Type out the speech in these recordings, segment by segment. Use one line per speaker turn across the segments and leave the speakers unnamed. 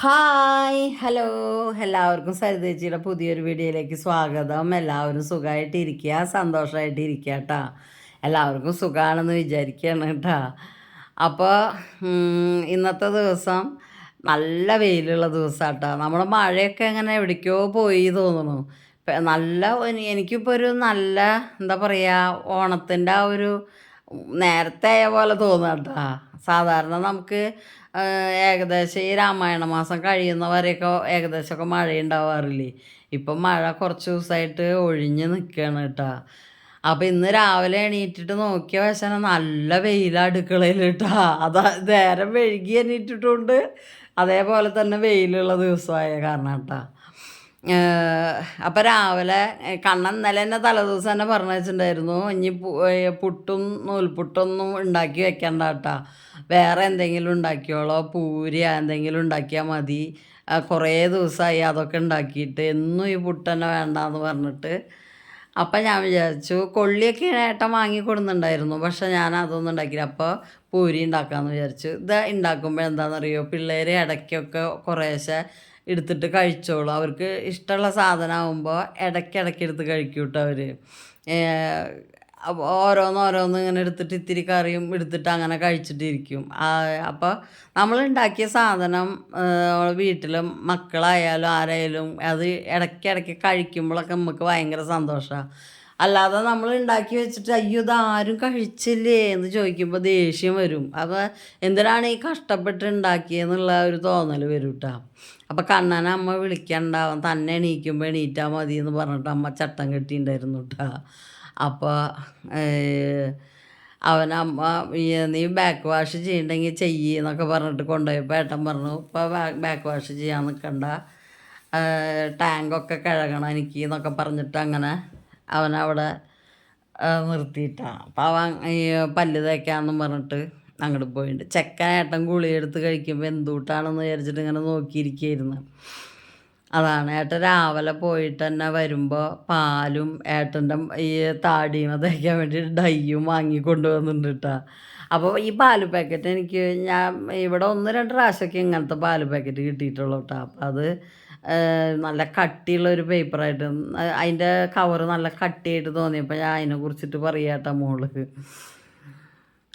Hi hello എല്ലാവർക്കും സരിതേച്ചിയുടെ പുതിയൊരു വീഡിയോയിലേക്ക് സ്വാഗതം. എല്ലാവരും സുഖമായിട്ടിരിക്കുക, സന്തോഷമായിട്ടിരിക്കുക കേട്ടോ. എല്ലാവർക്കും സുഖമാണെന്ന് വിചാരിക്കുകയാണ് കേട്ടോ. അപ്പോൾ ഇന്നത്തെ ദിവസം നല്ല വെയിലുള്ള ദിവസമാണ് കേട്ടോ. നമ്മുടെ മഴയൊക്കെ ഇങ്ങനെ എവിടേക്കോ പോയി തോന്നുന്നു. നല്ല എനിക്കിപ്പോൾ ഒരു നല്ല എന്താ പറയുക, ഓണത്തിൻ്റെ ആ ഒരു നേരത്തെ ആയ പോലെ തോന്നുക കേട്ടോ. സാധാരണ നമുക്ക് ഏകദേശം ഈ രാമായണ മാസം കഴിയുന്നവരെയൊക്കെ ഏകദേശമൊക്കെ മഴയുണ്ടാവാറില്ലേ. ഇപ്പം മഴ കുറച്ച് ദിവസമായിട്ട് ഒഴിഞ്ഞ് നിൽക്കുകയാണ് കേട്ടോ. അപ്പോൾ ഇന്ന് രാവിലെ എണീറ്റിട്ട് നോക്കിയ വശനം നല്ല വെയിലാണ് അടുക്കളയിൽ കേട്ടോ. അതാ നേരം വൈകി എണീറ്റിട്ടുണ്ട്, അതേപോലെ തന്നെ വെയിലുള്ള ദിവസമായ കാരണം കേട്ടോ. അപ്പോൾ രാവിലെ കണ്ണൻ ഇന്നലെ തന്നെ തലേദിവസം തന്നെ പറഞ്ഞു വെച്ചിട്ടുണ്ടായിരുന്നു, ഇനി പുട്ടും നൂൽപുട്ടൊന്നും ഉണ്ടാക്കി വെക്കണ്ട കേട്ടോ, വേറെ എന്തെങ്കിലും ഉണ്ടാക്കിയോളോ, പൂരിയോ എന്തെങ്കിലും ഉണ്ടാക്കിയാൽ മതി, കുറേ ദിവസമായി അതൊക്കെ ഉണ്ടാക്കിയിട്ട്, എന്നും ഈ പുട്ട് തന്നെ വേണ്ടാന്ന് പറഞ്ഞിട്ട്. അപ്പം ഞാൻ വിചാരിച്ചു, കൊള്ളിയൊക്കെ ഏട്ടൻ വാങ്ങി കൊടുക്കുന്നുണ്ടായിരുന്നു, പക്ഷെ ഞാൻ അതൊന്നും ഉണ്ടാക്കിയില്ല. അപ്പോൾ പൂരി ഉണ്ടാക്കാമെന്ന് വിചാരിച്ചു. ഇത് ഉണ്ടാക്കുമ്പോൾ എന്താണെന്നറിയോ, പിള്ളേർ ഇടയ്ക്കൊക്കെ കുറേശ്ശെ എടുത്തിട്ട് കഴിച്ചോളൂ. അവർക്ക് ഇഷ്ടമുള്ള സാധനമാകുമ്പോൾ ഇടയ്ക്കിടയ്ക്ക് എടുത്ത് കഴിക്കും കേട്ടോ അവർ. ഓരോന്നോരോന്ന് ഇങ്ങനെ എടുത്തിട്ട് ഇത്തിരി കറിയും എടുത്തിട്ട് അങ്ങനെ കഴിച്ചിട്ടിരിക്കും. അപ്പോൾ നമ്മളുണ്ടാക്കിയ സാധനം വീട്ടിലും മക്കളായാലും ആരായാലും അത് ഇടയ്ക്കിടയ്ക്ക് കഴിക്കുമ്പോഴൊക്കെ നമുക്ക് ഭയങ്കര സന്തോഷമാണ്. അല്ലാതെ നമ്മൾ ഉണ്ടാക്കി വെച്ചിട്ട് അയ്യോ ഇതാരും കഴിച്ചില്ലേ എന്ന് ചോദിക്കുമ്പോൾ ദേഷ്യം വരും. അപ്പോൾ എന്തിനാണ് ഈ കഷ്ടപ്പെട്ട് ഉണ്ടാക്കിയെന്നുള്ള ഒരു തോന്നൽ വരും കേട്ടോ. അപ്പോൾ കണ്ണനെ അമ്മ വിളിക്കണ്ടാവും, തന്നെ എണീക്കുമ്പോൾ എണീറ്റാൽ മതി എന്ന് പറഞ്ഞിട്ട് അമ്മ ചട്ടം കെട്ടിയിട്ടുണ്ടായിരുന്നു കേട്ടോ. അപ്പോൾ അവനമ്മ നീ ബാക്ക് വാഷ് ചെയ്യണ്ടെങ്കിൽ എന്നൊക്കെ പറഞ്ഞിട്ട് കൊണ്ടുപോയപ്പോൾ ഏട്ടൻ പറഞ്ഞു, ഇപ്പോൾ ബാക്ക് വാഷ് ചെയ്യാൻ നിൽക്കണ്ട, ടാങ്കൊക്കെ കഴുകണം എനിക്ക് എന്നൊക്കെ പറഞ്ഞിട്ട് അങ്ങനെ അവനവിടെ നിർത്തിയിട്ടാണ്. അപ്പോൾ അവൻ ഈ പല്ല് തേക്കാമെന്നും പറഞ്ഞിട്ട് അങ്ങോട്ട് പോയിട്ടുണ്ട്. ചെക്കനേട്ടൻ ഗുളിയെടുത്ത് കഴിക്കുമ്പോൾ എന്തുകൂട്ടാണെന്ന് വിചാരിച്ചിട്ട് ഇങ്ങനെ നോക്കിയിരിക്കുകയായിരുന്നു. അതാണ് ഏട്ടൻ രാവിലെ പോയിട്ട് തന്നെ വരുമ്പോൾ പാലും ഏട്ടൻ്റെ ഈ താടിയും തേക്കാൻ വേണ്ടിയിട്ട് ഡൈയും വാങ്ങി കൊണ്ടുവന്നിട്ടുണ്ട് കേട്ടോ. അപ്പോൾ ഈ പാല് പാക്കറ്റ് ഞാൻ ഇവിടെ 1-2 പ്രാവശ്യമൊക്കെ ഇങ്ങനത്തെ പാല് പാക്കറ്റ് കിട്ടിയിട്ടുള്ളൂ കേട്ടോ. അപ്പോൾ അത് നല്ല കട്ടിയുള്ളൊരു പേപ്പറായിട്ട്, അതിൻ്റെ കവറ് നല്ല കട്ടിയായിട്ട് തോന്നിയപ്പോൾ ഞാൻ അതിനെ കുറിച്ചിട്ട് പറയാം കേട്ടോ മോള്.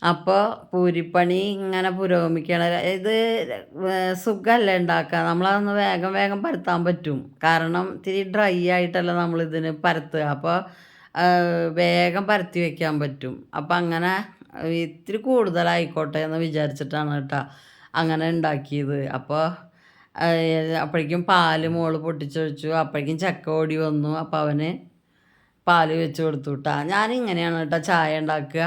അപ്പോൾ പൂരിപ്പണി ഇങ്ങനെ പുരോഗമിക്കുകയാണ്. ഇത് സുഖമല്ല ഉണ്ടാക്കുക, നമ്മളതൊന്ന് വേഗം വേഗം പരത്താൻ പറ്റും. കാരണം ഇത്തിരി ഡ്രൈ ആയിട്ടല്ല നമ്മളിതിന് പരത്തുക. അപ്പോൾ വേഗം പരത്തി വയ്ക്കാൻ പറ്റും. അപ്പം അങ്ങനെ ഇത്തിരി കൂടുതലായിക്കോട്ടെ എന്ന് വിചാരിച്ചിട്ടാണ് കേട്ടോ അങ്ങനെ ഉണ്ടാക്കിയത്. അപ്പോൾ അപ്പോഴേക്കും പാല് മോള് പൊട്ടിച്ചൊഴിച്ചു. അപ്പോഴേക്കും ചക്ക ഓടി വന്നു. അപ്പോൾ അവന് പാല് വെച്ച് കൊടുത്തു കേട്ടോ. ഞാനിങ്ങനെയാണ് കേട്ടോ ചായ ഉണ്ടാക്കുക.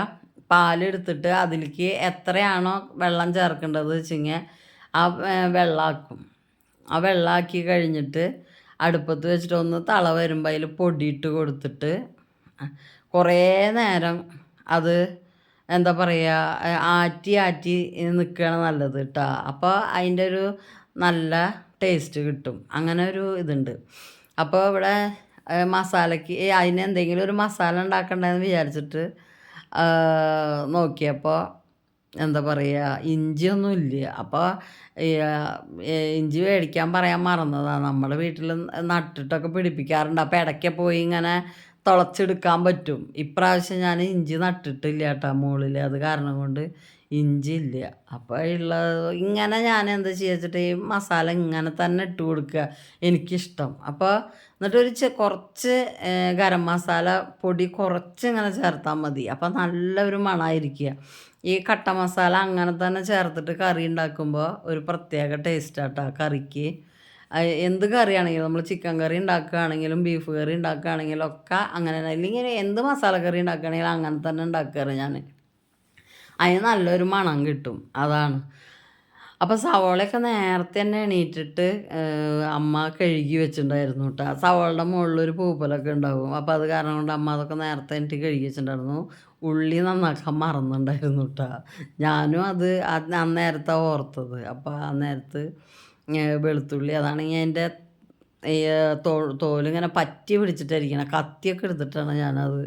പാലെടുത്തിട്ട് അതിലേക്ക് എത്രയാണോ വെള്ളം ചേർക്കേണ്ടത് വെച്ചെങ്കിൽ ആ വെള്ളമാക്കും. ആ വെള്ളമാക്കി കഴിഞ്ഞിട്ട് അടുപ്പത്ത് വെച്ചിട്ട് ഒന്ന് തള വരുമ്പോൾ അതിൽ പൊടിയിട്ട് കൊടുത്തിട്ട് കുറേ നേരം അത് എന്താ പറയുക ആറ്റി ആറ്റി നിൽക്കുകയാണ് നല്ലത് കേട്ടോ. അപ്പോൾ അതിൻ്റെ ഒരു നല്ല ടേസ്റ്റ് കിട്ടും. അങ്ങനെ ഒരു ഇതുണ്ട്. അപ്പോൾ ഇവിടെ മസാലയ്ക്ക് അതിന് എന്തെങ്കിലും ഒരു മസാല ഉണ്ടാക്കണ്ടെന്ന് വിചാരിച്ചിട്ട് നോക്കിയപ്പോൾ എന്താ പറയുക, ഇഞ്ചിയൊന്നുമില്ല. അപ്പോൾ ഇഞ്ചി മേടിക്കാൻ പറയാൻ മറന്നതാണ്. നമ്മുടെ വീട്ടിൽ നട്ടിട്ടൊക്കെ പിടിപ്പിക്കാറുണ്ട്. അപ്പോൾ ഇടയ്ക്ക് പോയി ഇങ്ങനെ തുളച്ചെടുക്കാൻ പറ്റും. ഇപ്രാവശ്യം ഞാൻ ഇഞ്ചി നട്ടിട്ടില്ല കേട്ടോ മുകളിൽ, അത് കാരണം കൊണ്ട് ഇഞ്ചി ഇല്ല. അപ്പോൾ ഇങ്ങനെ ഞാൻ എന്താ ചെയ്യുക, ഈ മസാല ഇങ്ങനെ തന്നെ ഇട്ട് കൊടുക്കുക എനിക്കിഷ്ടം. അപ്പോൾ എന്നിട്ടൊരു കുറച്ച് ഗരം മസാല പൊടി കുറച്ച് ഇങ്ങനെ ചേർത്താൽ മതി. അപ്പോൾ നല്ലൊരു മണമായിരിക്കുക. ഈ കട്ട മസാല അങ്ങനെ തന്നെ ചേർത്തിട്ട് കറി ഉണ്ടാക്കുമ്പോൾ ഒരു പ്രത്യേക ടേസ്റ്റാട്ടോ കറിക്ക്. എന്ത് കറിയാണെങ്കിലും, നമ്മൾ ചിക്കൻ കറി ഉണ്ടാക്കുകയാണെങ്കിലും ബീഫ് കറി ഉണ്ടാക്കുകയാണെങ്കിലും ഒക്കെ അങ്ങനെ, അല്ലെങ്കിൽ എന്ത് മസാല കറി ഉണ്ടാക്കുകയാണെങ്കിലും അങ്ങനെ തന്നെ ഉണ്ടാക്കാറ് ഞാൻ. അതിന് നല്ലൊരു മണം കിട്ടും, അതാണ്. അപ്പോൾ സവോളയൊക്കെ നേരത്തെ തന്നെ എണീറ്റിട്ട് അമ്മ കഴുകി വെച്ചിട്ടുണ്ടായിരുന്നു കേട്ടോ. സവോളയുടെ മുകളിലൊരു പൂപ്പലൊക്കെ ഉണ്ടാവും. അപ്പോൾ അത് കാരണം കൊണ്ട് അമ്മ അതൊക്കെ നേരത്തെ എനിക്ക് കഴുകി വെച്ചിട്ടുണ്ടായിരുന്നു. ഉള്ളി നന്നാക്കാൻ മറന്നുണ്ടായിരുന്നു കേട്ടോ. ഞാനും അത് അന്നേരത്തെ ഓർത്തത്. അപ്പോൾ ആ നേരത്ത് വെളുത്തുള്ളി അതാണെങ്കിൽ അതിൻ്റെ തോലിങ്ങനെ പറ്റി പിടിച്ചിട്ടായിരിക്കണം. കത്തിയൊക്കെ എടുത്തിട്ടാണ് ഞാനത്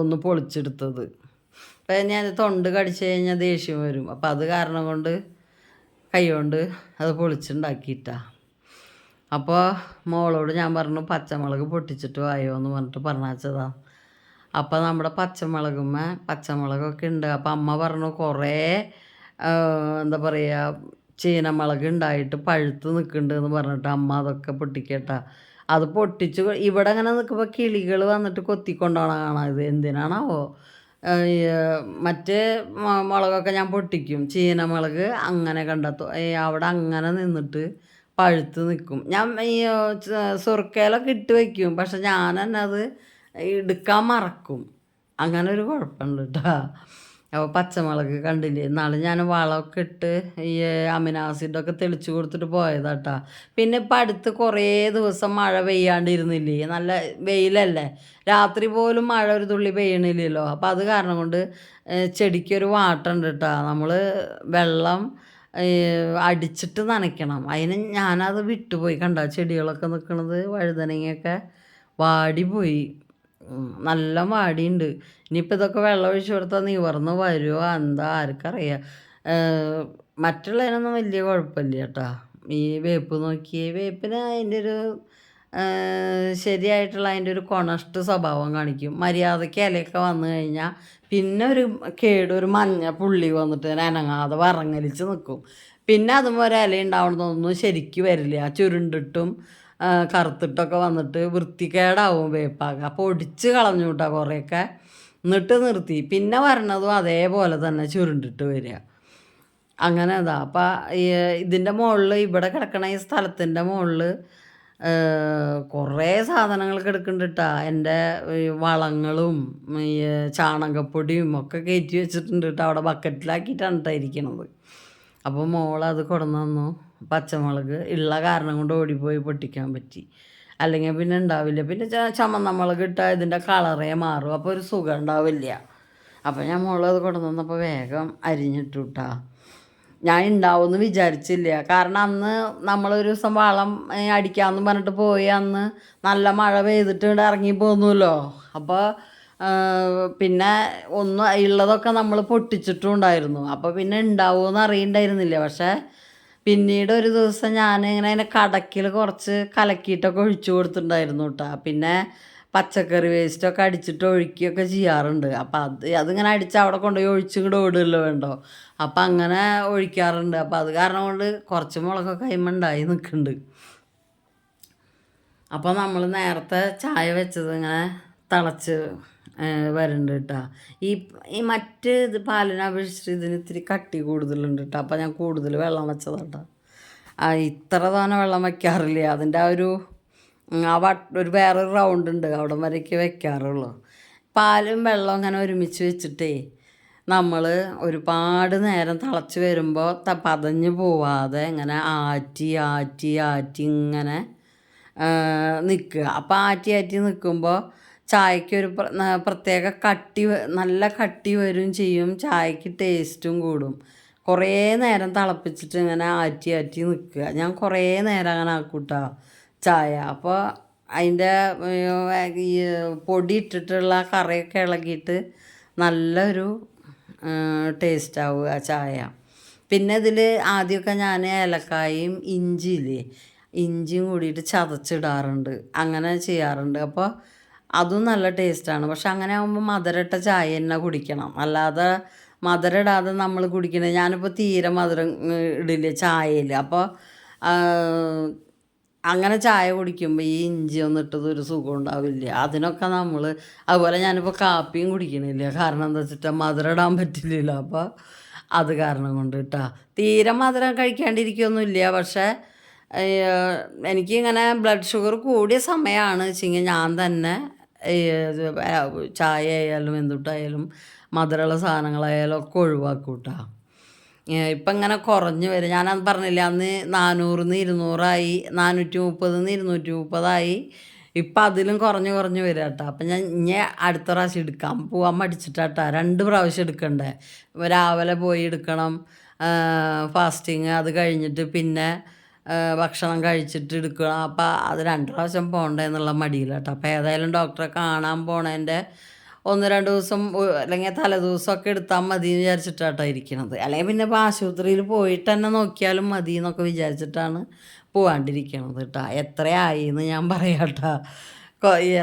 ഒന്ന് പൊളിച്ചെടുത്തത്. അപ്പം ഞാൻ തൊണ്ട് കടിച്ചു കഴിഞ്ഞാൽ ദേഷ്യം വരും. അപ്പോൾ അത് കാരണം കൊണ്ട് കൈകൊണ്ട് അത് പൊളിച്ചുണ്ടാക്കിയിട്ടാ. അപ്പോൾ മോളോട് ഞാൻ പറഞ്ഞു പച്ചമുളക് പൊട്ടിച്ചിട്ട് വായോ എന്ന് പറഞ്ഞിട്ട് പറഞ്ഞാച്ചതാ. അപ്പോൾ നമ്മുടെ പച്ചമുളകൊക്കെ ഉണ്ട്. അപ്പോൾ അമ്മ പറഞ്ഞു കുറേ എന്താ പറയുക ചീനമുളക് ഉണ്ടായിട്ട് പഴുത്ത് നിൽക്കുന്നുണ്ട് എന്ന് പറഞ്ഞിട്ട് അമ്മ അതൊക്കെ പൊട്ടിക്കട്ടാ. അത് പൊട്ടിച്ച് ഇവിടെ അങ്ങനെ നിൽക്കുമ്പോൾ കിളികൾ വന്നിട്ട് കൊത്തിക്കൊണ്ടാണ് കാണാം. ഇത് എന്തിനാണാവോ. മറ്റേ മുളകൊക്കെ ഞാൻ പൊട്ടിക്കും, ചീനമുളക് അങ്ങനെ കണ്ടെത്തും അവിടെ അങ്ങനെ നിന്നിട്ട് പഴുത്ത് നിൽക്കും. ഞാൻ ഈ സുർക്കയിലൊക്കെ ഇട്ട് വയ്ക്കും, പക്ഷെ ഞാൻ തന്നെ അത് എടുക്കാൻ മറക്കും. അങ്ങനെ ഒരു കുഴപ്പമുണ്ട് കേട്ടോ. അപ്പോൾ പച്ചമുളക് കണ്ടില്ലേ, എന്നാലും ഞാൻ വളമൊക്കെ ഇട്ട് ഈ അമിനോ ആസിഡൊക്കെ തെളിച്ച് കൊടുത്തിട്ട് പോയതാട്ടാ. പിന്നെ ഇപ്പം അടുത്ത് കുറേ ദിവസം മഴ പെയ്യാണ്ടിരുന്നില്ലേ, നല്ല വെയിലല്ലേ, രാത്രി പോലും മഴ ഒരു തുള്ളി പെയ്യണില്ലല്ലോ. അപ്പോൾ അത് കാരണം കൊണ്ട് ചെടിക്കൊരു വാട്ടുണ്ട് കേട്ടോ. നമ്മൾ വെള്ളം അടിച്ചിട്ട് നനയ്ക്കണം. അതിന് ഞാനത് വിട്ടുപോയി. കണ്ട ചെടികളൊക്കെ നിൽക്കുന്നത്, വഴുതനങ്ങയൊക്കെ വാടിപ്പോയി, നല്ല വാടിയുണ്ട്. ഇനിയിപ്പോൾ ഇതൊക്കെ വെള്ളം ഒഴിച്ചു കൊടുത്താൽ നിവർന്ന് വരുമോ എന്താ ആർക്കറിയാം. മറ്റുള്ളതിനൊന്നും വലിയ കുഴപ്പമില്ല കേട്ടോ. ഈ വേപ്പ് നോക്കിയേ, വേപ്പിന് അതിൻ്റെ ഒരു ശരിയായിട്ടുള്ള അതിൻ്റെ ഒരു കൊണസ്റ്റ് സ്വഭാവം കാണിക്കും. മര്യാദയ്ക്ക് ഇലയൊക്കെ വന്നു കഴിഞ്ഞാൽ പിന്നെ ഒരു മഞ്ഞ പുള്ളി വന്നിട്ട് അനങ്ങാതെ വറങ്ങലിച്ച് നിൽക്കും. പിന്നെ അതുപോലെ ഇല ഉണ്ടാവണമെന്നൊന്നും ശരിക്കും വരില്ല, ചുരുണ്ടിട്ടും കറുത്തിട്ടൊക്കെ വന്നിട്ട് വൃത്തികേടാവും വേപ്പാക. അപ്പോൾ ഒടിച്ച് കളഞ്ഞു കേട്ടോ കുറേയൊക്കെ, എന്നിട്ട് നിർത്തി. പിന്നെ വരണതും അതേപോലെ തന്നെ ചുരുണ്ടിട്ട് വരിക. അങ്ങനെ അതാ. അപ്പം ഇതിൻ്റെ മുകളിൽ, ഇവിടെ കിടക്കണ ഈ സ്ഥലത്തിൻ്റെ മുകളിൽ കുറേ സാധനങ്ങൾ കിടക്കുന്നുണ്ട് കേട്ടോ. എൻ്റെ വളങ്ങളും ഈ ചാണകപ്പൊടിയും ഒക്കെ കയറ്റി വെച്ചിട്ടുണ്ട് കേട്ടോ. അവിടെ ബക്കറ്റിലാക്കിയിട്ടാണ് കേട്ടോ ഇരിക്കണത്. അപ്പോൾ മോളത് കൊണ്ടുവന്ന് തന്നു. പച്ചമുളക് ഉള്ള കാരണം കൊണ്ട് ഓടിപ്പോയി പൊട്ടിക്കാൻ പറ്റി, അല്ലെങ്കിൽ പിന്നെ ഉണ്ടാവില്ല. പിന്നെ ചുമന്ന മുളക് ഇട്ടാൽ ഇതിൻ്റെ കളറേ മാറും, അപ്പോൾ ഒരു സുഖം ഉണ്ടാവില്ല. അപ്പോൾ ഞാൻ മോളത് കൊണ്ടുവന്നപ്പോൾ വേഗം അരിഞ്ഞിട്ടു കേട്ടോ. ഞാൻ ഉണ്ടാവുമെന്ന് വിചാരിച്ചില്ല, കാരണം അന്ന് നമ്മളൊരു ദിവസം വളം അടിക്കാമെന്ന് പറഞ്ഞിട്ട് പോയി, അന്ന് നല്ല മഴ പെയ്തിട്ട് ഇറങ്ങി പോന്നുല്ലോ. അപ്പോൾ പിന്നെ ഉള്ളതൊക്കെ നമ്മൾ പൊട്ടിച്ചിട്ടും ഉണ്ടായിരുന്നു. അപ്പോൾ പിന്നെ ഉണ്ടാവുമെന്ന് അറിയണ്ടായിരുന്നില്ല. പക്ഷേ പിന്നീട് ഒരു ദിവസം ഞാൻ ഇങ്ങനെ അതിൻ്റെ കടക്കിൽ കുറച്ച് കലക്കിയിട്ടൊക്കെ ഒഴിച്ചു കൊടുത്തിട്ടുണ്ടായിരുന്നു കേട്ടോ. പിന്നെ പച്ചക്കറി വേസ്റ്റൊക്കെ അടിച്ചിട്ട് ഒഴിക്കുകയൊക്കെ ചെയ്യാറുണ്ട്. അപ്പം അതിങ്ങനെ അടിച്ച് അവിടെ കൊണ്ടുപോയി ഒഴിച്ചും കൂടെ ഓടുമല്ലോ വേണ്ടോ. അപ്പം അങ്ങനെ ഒഴിക്കാറുണ്ട്. അപ്പം അത് കാരണം കൊണ്ട് കുറച്ച് മുളകൊക്കെ കൈമുണ്ടായി നിൽക്കുന്നുണ്ട്. അപ്പോൾ നമ്മൾ നേരത്തെ ചായ വെച്ചത് ഇങ്ങനെ തിളച്ച് വരുന്നുണ്ട് കേട്ടോ. ഈ മറ്റ് ഇത് പാലിനെ അപേക്ഷിച്ചിട്ട് ഇതിന് ഇത്തിരി കട്ടി കൂടുതലുണ്ട് കേട്ടോ. അപ്പോൾ ഞാൻ കൂടുതൽ വെള്ളം വെച്ചതാണ് കേട്ടോ. ഇത്ര തന്നെ വെള്ളം വയ്ക്കാറില്ല. അതിൻ്റെ ഒരു വേറൊരു റൗണ്ട് ഉണ്ട്, അവിടെ വരയ്ക്ക് വെക്കാറുള്ളൂ. പാലും വെള്ളവും അങ്ങനെ ഒരുമിച്ച് വെച്ചിട്ടേ നമ്മൾ ഒരുപാട് നേരം തിളച്ച് വരുമ്പോൾ പതഞ്ഞ് പോവാതെ ഇങ്ങനെ ആറ്റി ആറ്റി ആറ്റി ഇങ്ങനെ നിൽക്കുക. അപ്പോൾ ആറ്റി ആറ്റി നിൽക്കുമ്പോൾ ചായക്കൊരു പ്രത്യേക നല്ല കട്ടി വരും ചെയ്യും, ചായക്ക് ടേസ്റ്റും കൂടും. കുറേ നേരം തിളപ്പിച്ചിട്ട് ഇങ്ങനെ ആറ്റി ആറ്റി നിൽക്കുക. ഞാൻ കുറേ നേരം അങ്ങനെ ആക്കൂട്ടാ ചായ. അപ്പോൾ അതിൻ്റെ ഈ പൊടി ഇട്ടിട്ടുള്ള കറിയൊക്കെ ഇളകിയിട്ട് നല്ലൊരു ടേസ്റ്റ് ആവുക ചായ. പിന്നെ ഇതിൽ ആദ്യമൊക്കെ ഞാൻ ഏലക്കായും ഇഞ്ചിയും കൂടിയിട്ട് ചതച്ചിടാറുണ്ട്, അങ്ങനെ ചെയ്യാറുണ്ട്. അപ്പോൾ അതും നല്ല ടേസ്റ്റാണ്. പക്ഷെ അങ്ങനെ ആകുമ്പോൾ മധുരട്ട ചായ തന്നെ കുടിക്കണം, അല്ലാതെ മധുരം ഇടാതെ നമ്മൾ കുടിക്കണത്. ഞാനിപ്പോൾ തീരെ മധുരം ഇടില്ല ചായയിൽ. അപ്പോൾ അങ്ങനെ ചായ കുടിക്കുമ്പോൾ ഈ ഇഞ്ചി ഒന്നും ഇട്ടത് ഒരു സുഖം ഉണ്ടാവില്ല. അതിനൊക്കെ നമ്മൾ അതുപോലെ ഞാനിപ്പോൾ കാപ്പിയും കുടിക്കണില്ല, കാരണം എന്താ വെച്ചിട്ടാൽ മധുരം ഇടാൻ പറ്റില്ലല്ലോ. അപ്പോൾ അത് കാരണം കൊണ്ട് കേട്ടോ തീരെ മധുരം കഴിക്കാണ്ടിരിക്കുകയൊന്നുമില്ല. പക്ഷേ എനിക്കിങ്ങനെ ബ്ലഡ് ഷുഗർ കൂടിയ സമയമാണ് വെച്ചെങ്കിൽ ഞാൻ തന്നെ ചായ ആയാലും എന്തുട്ടായാലും മധുരമുള്ള സാധനങ്ങളായാലും ഒക്കെ ഒഴിവാക്കും കേട്ടോ. ഇപ്പം ഇങ്ങനെ കുറഞ്ഞ് വരും. ഞാനത് പറഞ്ഞില്ല, അന്ന് 400-ന്ന് 200ആയി, 430-ന്ന് 230ആയി. ഇപ്പം അതിലും കുറഞ്ഞ് വരിക കേട്ടോ. അപ്പം ഞാൻ ഇനി അടുത്ത പ്രാവശ്യം എടുക്കാം പോകാൻ മടിച്ചിട്ടാട്ടോ. 2 പ്രാവശ്യം എടുക്കണ്ടേ, രാവിലെ പോയി എടുക്കണം ഫാസ്റ്റിങ്, അത് കഴിഞ്ഞിട്ട് പിന്നെ ഭക്ഷണം കഴിച്ചിട്ട് എടുക്കണം. അപ്പം അത് 2 പ്രാവശ്യം പോകണ്ടേ എന്നുള്ള മടിയില്ല കേട്ടോ. അപ്പോൾ ഏതായാലും ഡോക്ടറെ കാണാൻ പോണതിൻ്റെ 1-2 ദിവസം അല്ലെങ്കിൽ തലേദിവസമൊക്കെ എടുത്താൽ മതി എന്ന് വിചാരിച്ചിട്ടാട്ടോ ഇരിക്കണത്. അല്ലെങ്കിൽ പിന്നെ ഇപ്പോൾ ആശുപത്രിയിൽ പോയിട്ട് തന്നെ നോക്കിയാലും മതി എന്നൊക്കെ വിചാരിച്ചിട്ടാണ് പോവാണ്ടിരിക്കണത് കേട്ടോ. എത്രയായി എന്ന് ഞാൻ പറയാം കേട്ടോ.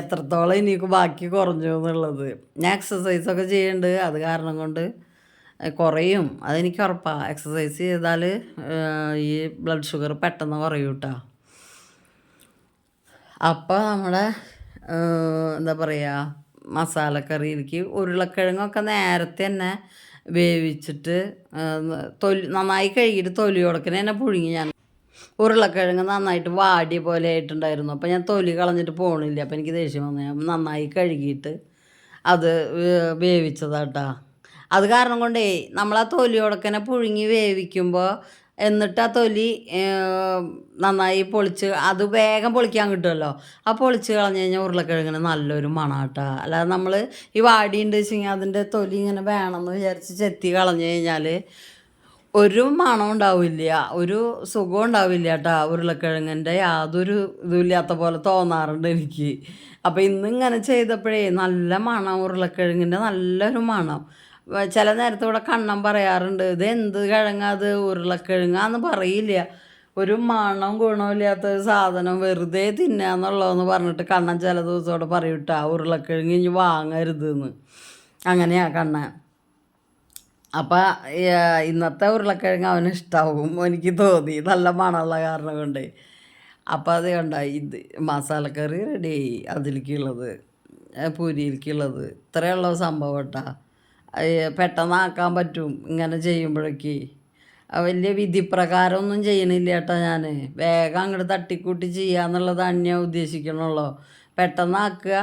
എത്രത്തോളം എനിക്ക് ബാക്കി കുറഞ്ഞു എന്നുള്ളത്. ഞാൻ എക്സസൈസൊക്കെ ചെയ്യുന്നുണ്ട്. അത് കാരണം കൊണ്ട് കുറയും, അതെനിക്ക് ഉറപ്പാണ്. എക്സസൈസ് ചെയ്താൽ ഈ ബ്ലഡ് ഷുഗർ പെട്ടെന്ന് കുറയും കേട്ടോ. അപ്പോൾ നമ്മുടെ എന്താ പറയുക, മസാലക്കറിയിലേക്ക് ഉരുളക്കിഴങ്ങൊക്കെ നേരത്തെ തന്നെ വേവിച്ചിട്ട് നന്നായി കഴുകിയിട്ട് തൊലിയോടക്കിന് തന്നെ പുഴുങ്ങി ഞാൻ. ഉരുളക്കിഴങ്ങ് നന്നായിട്ട് വാടിയ പോലെ ആയിട്ടുണ്ടായിരുന്നു. അപ്പോൾ ഞാൻ തൊലി കളഞ്ഞിട്ട് പോകണില്ല. അപ്പോൾ എനിക്ക് ദേഷ്യം വന്നു. ഞാൻ നന്നായി കഴുകിയിട്ട് അത് വേവിച്ചതാട്ടാ. അത് കാരണം കൊണ്ടേ നമ്മൾ ആ തൊലിയോടക്കനെ പുഴുങ്ങി വേവിക്കുമ്പോൾ എന്നിട്ട് ആ തൊലി നന്നായി പൊളിച്ച് അത് വേഗം പൊളിക്കാൻ കിട്ടുമല്ലോ. ആ പൊളിച്ച് കളഞ്ഞ് കഴിഞ്ഞാൽ ഉരുളക്കിഴങ്ങിന് നല്ലൊരു മണാട്ടാ. അല്ലാതെ നമ്മൾ ഈ വാടിയുണ്ട് വെച്ചെങ്കിൽ അതിൻ്റെ തൊലി ഇങ്ങനെ വേണമെന്ന് വിചാരിച്ച് ചെത്തി കളഞ്ഞു കഴിഞ്ഞാൽ ഒരു മണം ഉണ്ടാവില്ല, ഒരു സുഖം ഉണ്ടാവില്ല കേട്ടോ. ഉരുളക്കിഴങ്ങിൻ്റെ യാതൊരു ഇതുമില്ലാത്ത പോലെ തോന്നാറുണ്ട് എനിക്ക്. അപ്പോൾ ഇന്നിങ്ങനെ ചെയ്തപ്പോഴേ നല്ല മണം, ഉരുളക്കിഴങ്ങിൻ്റെ നല്ലൊരു മണം. ചില നേരത്തെ ഇവിടെ കണ്ണൻ പറയാറുണ്ട്, ഇത് എന്ത് കിഴങ്ങാ, അത് ഉരുളക്കിഴങ്ങാന്ന് പറയില്ല, ഒരു മണം ഗുണമില്ലാത്ത സാധനം വെറുതെ തിന്നാന്നുള്ളതെന്ന് പറഞ്ഞിട്ട് കണ്ണൻ ചില ദിവസം ഇവിടെ പറയൂട്ടാ, ഉരുളക്കിഴങ്ങ് ഇനി വാങ്ങരുതെന്ന്. അങ്ങനെയാ കണ്ണൻ. അപ്പം ഇന്നത്തെ ഉരുളക്കിഴങ്ങ് അവന് ഇഷ്ടാവും എനിക്ക് തോന്നി, നല്ല മണമുള്ള കാരണം കൊണ്ട്. അപ്പം അത് കണ്ട, ഇത് മസാലക്കറി റെഡിയായി, അതിലേക്കുള്ളത് പൂരിയിലേക്കുള്ളത് ഇത്രയുള്ള സംഭവം കേട്ടാ. പെട്ടെന്നാക്കാൻ പറ്റും ഇങ്ങനെ ചെയ്യുമ്പോഴേക്ക്. വലിയ വിധിപ്രകാരമൊന്നും ചെയ്യണില്ല കേട്ടോ. ഞാൻ വേഗം അങ്ങോട്ട് തട്ടിക്കൂട്ടി ചെയ്യാന്നുള്ളതാണ് ഞാൻ ഉദ്ദേശിക്കണുള്ളൂ. പെട്ടെന്നാക്കുക,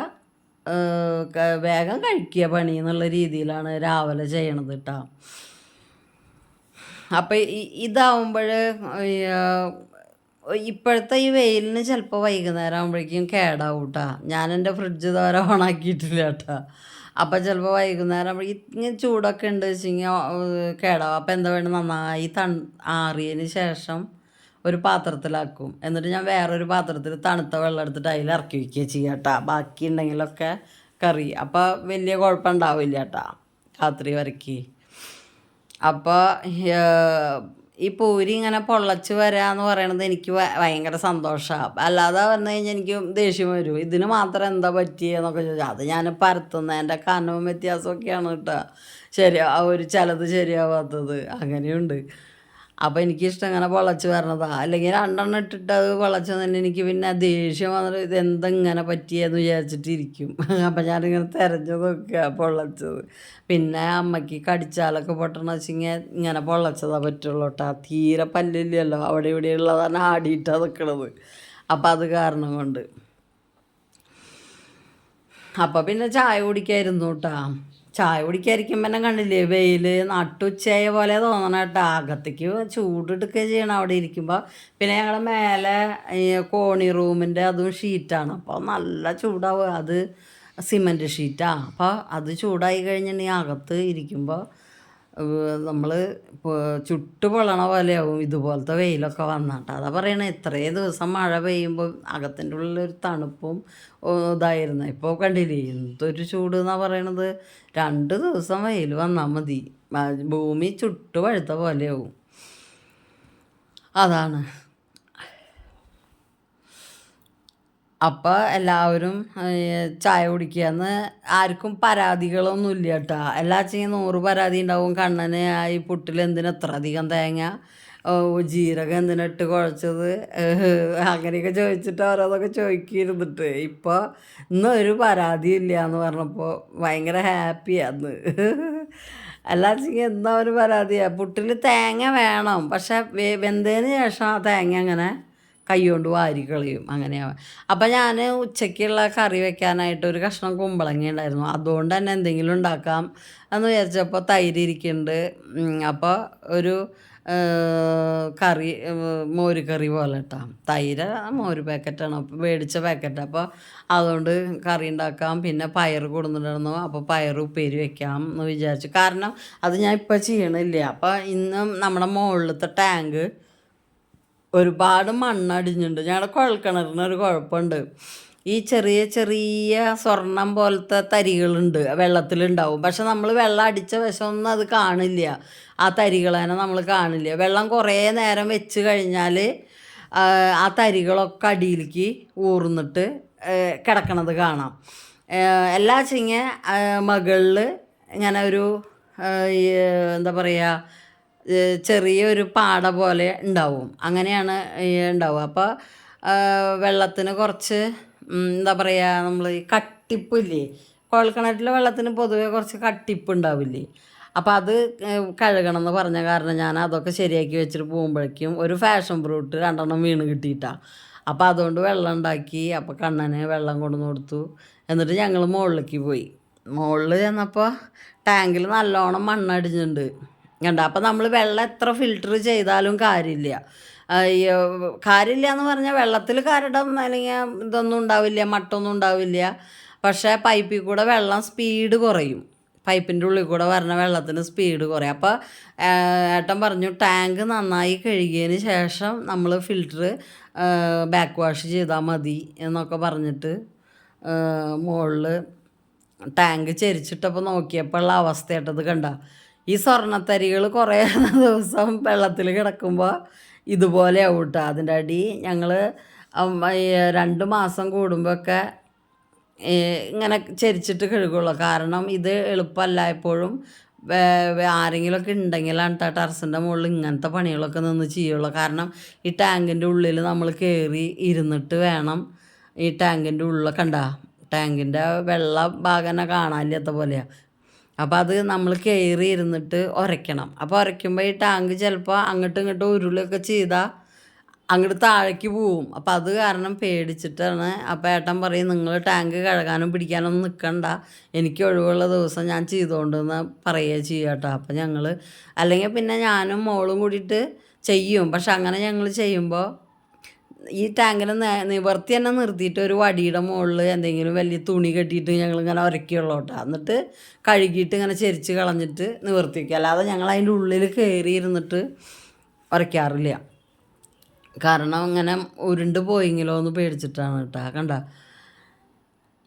വേഗം കഴിക്കുക പണി എന്നുള്ള രീതിയിലാണ് രാവിലെ ചെയ്യണത് കേട്ടോ. അപ്പം ഇതാവുമ്പോൾ ഇപ്പോഴത്തെ ഈ വെയിലിന് ചിലപ്പോൾ വൈകുന്നേരം ആകുമ്പോഴേക്കും കേടാവും കേട്ടോ. ഞാൻ എൻ്റെ ഫ്രിഡ്ജ് ഇതുവരെ ഓണാക്കിയിട്ടില്ല കേട്ടോ. അപ്പം ചിലപ്പോൾ വൈകുന്നേരം ആകുമ്പോഴേക്കും ഇങ്ങനെ ചൂടൊക്കെ ഉണ്ട് വെച്ചെങ്കിൽ കേടാവും. അപ്പം എന്താ വേണ്ടത്, നന്നായി ആറിയതിന് ശേഷം ഒരു പാത്രത്തിലാക്കും. എന്നിട്ട് ഞാൻ വേറൊരു പാത്രത്തിൽ തണുത്ത വെള്ളം എടുത്തിട്ട് അതിൽ ഇറക്കി വയ്ക്കുക ചെയ്യാം കേട്ടോ. ബാക്കി ഉണ്ടെങ്കിലൊക്കെ കറി അപ്പോൾ വലിയ കുഴപ്പമുണ്ടാവില്ല കേട്ടോ രാത്രി വരയ്ക്ക്. അപ്പോൾ ഈ പൂരി ഇങ്ങനെ പൊള്ളച്ച് വരാമെന്ന് പറയണത് എനിക്ക് ഭയങ്കര സന്തോഷമാണ്. അല്ലാതെ വന്നു കഴിഞ്ഞാൽ എനിക്ക് ദേഷ്യം വരും. ഇതിന് മാത്രം എന്താ പറ്റിയെന്നൊക്കെ ചോദിച്ചാൽ അത് ഞാൻ പരത്തുന്നതിൻ്റെ കനവും വ്യത്യാസമൊക്കെയാണ് കേട്ടോ ഒരു ചിലത് ശരിയാവാത്തത്, അങ്ങനെയുണ്ട്. അപ്പോൾ എനിക്കിഷ്ടം ഇങ്ങനെ പൊള്ളച്ച് വരണതാണ്. അല്ലെങ്കിൽ 2 ഇട്ടിട്ട് അത് പൊള്ളച്ച് തന്നെ എനിക്ക് പിന്നെ ദേഷ്യം വന്നിട്ട് ഇതെന്തെങ്ങനെ പറ്റിയെന്ന് വിചാരിച്ചിട്ടിരിക്കും. അപ്പം ഞാനിങ്ങനെ തിരഞ്ഞു നോക്കുക പൊള്ളച്ചത്. പിന്നെ അമ്മയ്ക്ക് കടിച്ചാലൊക്കെ പൊട്ടണമെന്ന് വെച്ചെങ്കിൽ ഇങ്ങനെ പൊള്ളച്ചതാ പറ്റുള്ളൂ കേട്ടോ. തീരെ പല്ലില്ലല്ലോ, അവിടെ ഇവിടെ ഉള്ളതാണ് ആടിയിട്ടാണ് നിൽക്കണത്. അപ്പം അത് കാരണം കൊണ്ട് അപ്പം പിന്നെ ചായ കുടിക്കായിരുന്നു കേട്ടോ. ചായ കുടിക്കാതിരിക്കുമ്പോൾ തന്നെ കണ്ടില്ലേ വെയിൽ നട്ടുച്ചയായ പോലെ തോന്നണം കേട്ടോ. അകത്തേക്ക് ചൂടെടുക്കുക ചെയ്യണം അവിടെ ഇരിക്കുമ്പോൾ. പിന്നെ ഞങ്ങളുടെ മേലെ ഈ കോണി റൂമിൻ്റെ അതും ഷീറ്റാണ്, അപ്പോൾ നല്ല ചൂടാവുക. അത് സിമൻറ്റ് ഷീറ്റാണ്. അപ്പോൾ അത് ചൂടായി കഴിഞ്ഞിട്ടുണ്ടെങ്കിൽ അകത്ത് ഇരിക്കുമ്പോൾ നമ്മൾ ചുട്ടു പൊള്ളണ പോലെയാവും ഇതുപോലത്തെ വെയിലൊക്കെ വന്നിട്ട്. അതാ പറയണേ, ഇത്രയും ദിവസം മഴ പെയ്യുമ്പോൾ അകത്തിൻ്റെ ഉള്ളിലൊരു തണുപ്പും ഇതായിരുന്നു. ഇപ്പോൾ കണ്ടില്ലേ എന്തൊരു ചൂട് എന്നാണ് പറയണത്. 2 ദിവസം വെയിൽ വന്നാൽ മതി, ഭൂമി ചുട്ടു പഴുത്ത പോലെയാവും. അതാണ്. അപ്പോൾ എല്ലാവരും ചായ കുടിക്കുകയെന്ന് ആർക്കും പരാതികളൊന്നും ഇല്ല കേട്ടോ. എല്ലാച്ചെങ്കിൽ 100 പരാതി ഉണ്ടാവും. കണ്ണന് ഈ പുട്ടിൽ എന്തിനാ എത്ര അധികം തേങ്ങ, ജീരകം എന്തിനിട്ട് കുഴച്ചത്, അങ്ങനെയൊക്കെ ചോദിച്ചിട്ട് ഓരോന്നൊക്കെ ചോദിക്കിരുന്നിട്ട്. ഇപ്പോൾ ഇന്നൊരു പരാതി ഇല്ല എന്ന് പറഞ്ഞപ്പോൾ ഭയങ്കര ഹാപ്പിയാന്ന്. എല്ലാച്ചെങ്കിൽ എന്താ ഒരു പരാതിയാണ്. പുട്ടിൽ തേങ്ങ വേണം, പക്ഷെ വെന്തതിന് ശേഷം ആ തേങ്ങ അങ്ങനെ കൈകൊണ്ട് വാരി കളയും, അങ്ങനെയാവും. അപ്പം ഞാൻ ഉച്ചയ്ക്കുള്ള കറി വെക്കാനായിട്ട് ഒരു കഷ്ണം കുമ്പളങ്ങ ഉണ്ടായിരുന്നു. അതുകൊണ്ട് തന്നെ എന്തെങ്കിലും ഉണ്ടാക്കാം എന്ന് വിചാരിച്ചപ്പോൾ തൈര് ഇരിക്കുന്നുണ്ട്. അപ്പോൾ ഒരു കറി, മോര് കറി പോലെ കേട്ടോ. തൈര് മോര് പാക്കറ്റാണ്, മേടിച്ച പാക്കറ്റ്. അപ്പോൾ അതുകൊണ്ട് കറി ഉണ്ടാക്കാം. പിന്നെ പയർ കൊടുത്തിട്ടുണ്ടായിരുന്നു, അപ്പോൾ പയർ ഉപ്പേരി വെക്കാം എന്ന് വിചാരിച്ചു. കാരണം അത് ഞാൻ ഇപ്പോൾ ചെയ്യണില്ല. അപ്പോൾ ഇന്നും നമ്മുടെ മുകളിലത്തെ ടാങ്ക് ഒരുപാട് മണ്ണടിഞ്ഞിട്ടുണ്ട്. ഞങ്ങളുടെ കുഴൽക്കിണറിനൊരു കുഴപ്പമുണ്ട്. ഈ ഈ ചെറിയ ചെറിയ സ്വർണം പോലത്തെ തരികളുണ്ട് വെള്ളത്തിലുണ്ടാവും. പക്ഷെ നമ്മൾ വെള്ളം അടിച്ച വശമൊന്നും അത് കാണില്ല. ആ തരികളെന്നെ നമ്മൾ കാണില്ല. വെള്ളം കുറേ നേരം വെച്ച് കഴിഞ്ഞാൽ ആ തരികളൊക്കെ അടിയിലേക്ക് ഊർന്നിട്ട് കിടക്കണത് കാണാം. എല്ലാ ചിങ്ങ മുകളിൽ ഇങ്ങനെ ഒരു ഈ എന്താ പറയുക, ചെറിയൊരു പാട പോലെ ഉണ്ടാവും. അങ്ങനെയാണ് ഉണ്ടാവുക. അപ്പോൾ വെള്ളത്തിന് കുറച്ച് എന്താ പറയുക, നമ്മൾ ഈ കട്ടിപ്പില്ലേ, കുഴൽക്കിണറ്റിലെ വെള്ളത്തിന് പൊതുവെ കുറച്ച് കട്ടിപ്പ് ഉണ്ടാവില്ലേ. അപ്പോൾ അത് കഴുകണം എന്ന് പറഞ്ഞ കാരണം ഞാൻ അതൊക്കെ ശരിയാക്കി വെച്ചിട്ട് പോകുമ്പോഴേക്കും ഒരു ഫാഷൻ ഫ്രൂട്ട് 2 വീണ് കിട്ടിയിട്ടാണ്. അപ്പോൾ അതുകൊണ്ട് വെള്ളം ഉണ്ടാക്കി. അപ്പോൾ കണ്ണന് വെള്ളം കൊണ്ടുവന്ന് കൊടുത്തു. എന്നിട്ട് ഞങ്ങൾ മുകളിലേക്ക് പോയി. മുകളിൽ ചെന്നപ്പോൾ ടാങ്കിൽ നല്ലോണം മണ്ണടിഞ്ഞിട്ടുണ്ട് കണ്ട. അപ്പോൾ നമ്മൾ വെള്ളം എത്ര ഫിൽറ്റർ ചെയ്താലും കാര്യമില്ല. കാര്യമില്ല എന്ന് പറഞ്ഞാൽ വെള്ളത്തിൽ കരടം അല്ലെങ്കിൽ ഇതൊന്നും ഉണ്ടാവില്ല, മട്ടൊന്നും ഉണ്ടാവില്ല. പക്ഷേ പൈപ്പിൽ കൂടെ വെള്ളം സ്പീഡ് കുറയും. പൈപ്പിൻ്റെ ഉള്ളിൽ കൂടെ വരുന്ന വെള്ളത്തിന് സ്പീഡ് കുറയും. അപ്പോൾ ഏട്ടൻ പറഞ്ഞു ടാങ്ക് നന്നായി കഴുകിയതിന് ശേഷം നമ്മൾ ഫിൽറ്റർ ബാക്ക് വാഷ് ചെയ്താൽ മതി എന്നൊക്കെ പറഞ്ഞിട്ട് മുകളിൽ ടാങ്ക് ചെരിച്ചിട്ടപ്പോൾ നോക്കിയപ്പോൾ ഉള്ള അവസ്ഥയായിട്ടത് കണ്ട. ഈ സ്വർണ്ണത്തരികൾ കുറേ ദിവസം വെള്ളത്തിൽ കിടക്കുമ്പോൾ ഇതുപോലെ ആവും കേട്ടോ. അതിൻ്റെ അടി ഞങ്ങൾ 2 മാസം കൂടുമ്പോഴൊക്കെ ഇങ്ങനെ ചെരിച്ചിട്ട് കഴുകുള്ളൂ. കാരണം ഇത് എളുപ്പമല്ല. എപ്പോഴും ആരെങ്കിലുമൊക്കെ ഉണ്ടെങ്കിലാണ് കേട്ടോ ടെറസിൻ്റെ മുകളിൽ ഇങ്ങനത്തെ പണികളൊക്കെ നിന്ന് ചെയ്യുള്ളൂ. കാരണം ഈ ടാങ്കിൻ്റെ ഉള്ളിൽ നമ്മൾ കയറി ഇരുന്നിട്ട് വേണം. ഈ ടാങ്കിൻ്റെ ഉള്ളിൽ കണ്ട, ടാങ്കിൻ്റെ വെള്ള ഭാഗം കാണാനില്ലാത്ത പോലെയാണ്. അപ്പോൾ അത് നമ്മൾ കയറി ഇരുന്നിട്ട് ഉരയ്ക്കണം. അപ്പോൾ ഉരയ്ക്കുമ്പോൾ ഈ ടാങ്ക് ചിലപ്പോൾ അങ്ങോട്ടും ഇങ്ങോട്ടും ഉരുളൊക്കെ ചെയ്താൽ അങ്ങോട്ട് താഴേക്ക് പോവും. അപ്പോൾ അത് കാരണം പേടിച്ചിട്ടാണ്. അപ്പോൾ ഏട്ടൻ പറയും നിങ്ങൾ ടാങ്ക് കഴുകാനും പിടിക്കാനൊന്നും നിൽക്കണ്ട, എനിക്ക് ഒഴിവുള്ള ദിവസം ഞാൻ ചെയ്തുകൊണ്ടെന്ന് പറയുക ചെയ്യാട്ടോ. അപ്പോൾ ഞങ്ങൾ അല്ലെങ്കിൽ പിന്നെ ഞാനും മോളും കൂടിയിട്ട് ചെയ്യും. പക്ഷെ അങ്ങനെ ഞങ്ങൾ ചെയ്യുമ്പോൾ ഈ ടാങ്കിനെ നിവർത്തി തന്നെ നിർത്തിയിട്ട് ഒരു വടിയുടെ മുകളിൽ എന്തെങ്കിലും വലിയ തുണി കെട്ടിയിട്ട് ഞങ്ങളിങ്ങനെ ഉരയ്ക്കുള്ളൂ കേട്ടോ. എന്നിട്ട് കഴുകിയിട്ട് ഇങ്ങനെ ചെരിച്ച് കളഞ്ഞിട്ട് നിവർത്തി വയ്ക്കുക. അല്ലാതെ ഞങ്ങൾ അതിൻ്റെ ഉള്ളിൽ കയറി ഇരുന്നിട്ട് ഉരയ്ക്കാറില്ല. കാരണം ഇങ്ങനെ ഉരുണ്ട് പോയെങ്കിലോ എന്ന് പേടിച്ചിട്ടാണ് കേട്ടോ. കണ്ട,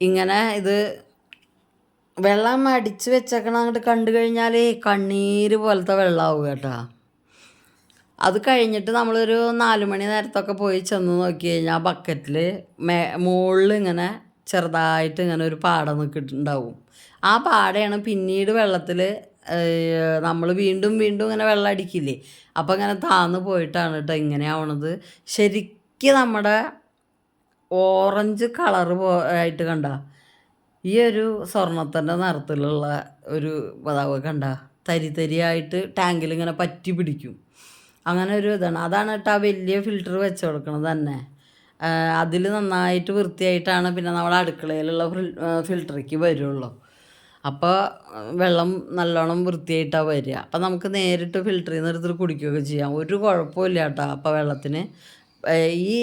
ഇങ്ങനെ ഇത് വെള്ളം അടിച്ച് വെച്ചേക്കണം അങ്ങോട്ട് കണ്ടു കഴിഞ്ഞാൽ കണ്ണീര് പോലത്തെ വെള്ളമാവുക കേട്ടോ. അത് കഴിഞ്ഞിട്ട് നമ്മളൊരു 4 മണി നേരത്തൊക്കെ പോയി ചെന്ന് നോക്കി കഴിഞ്ഞാൽ ബക്കറ്റിൽ മുകളിൽ ഇങ്ങനെ ചെറുതായിട്ട് ഇങ്ങനെ ഒരു പാട നിൽക്കിയിട്ടുണ്ടാവും. ആ പാടയാണ് പിന്നീട് വെള്ളത്തിൽ നമ്മൾ വീണ്ടും വീണ്ടും ഇങ്ങനെ വെള്ളം അടിക്കില്ലേ, അപ്പോൾ ഇങ്ങനെ താന്ന് പോയിട്ടാണ് കേട്ടോ ഇങ്ങനെ ആവണത്. ശരിക്കും നമ്മുടെ ഓറഞ്ച് കളറ് ആയിട്ട് കണ്ട ഈ ഒരു സ്വർണ്ണത്തിൻ്റെ നിറത്തിലുള്ള ഒരു പതാവ് കണ്ട തരി തരിയായിട്ട് ടാങ്കിൽ ഇങ്ങനെ പറ്റി പിടിക്കും. അങ്ങനെ ഒരു ഇതാണ്. അതാണ് കേട്ടോ വലിയ ഫിൽറ്റർ വെച്ച് കൊടുക്കണത് തന്നെ. അതിൽ നന്നായിട്ട് വൃത്തിയായിട്ടാണ് പിന്നെ നമ്മുടെ അടുക്കളയിലുള്ള ഫിൽറ്ററിലേക്ക് വരുള്ളൂ. അപ്പോൾ വെള്ളം നല്ലോണം വൃത്തിയായിട്ടാണ് വരിക. അപ്പോൾ നമുക്ക് നേരിട്ട് ഫിൽറ്ററിൽ നിന്ന് എടുത്തിട്ട് കുടിക്കുകയൊക്കെ ചെയ്യാം, ഒരു കുഴപ്പമില്ല കേട്ടോ. അപ്പോൾ വെള്ളത്തിന് ഈ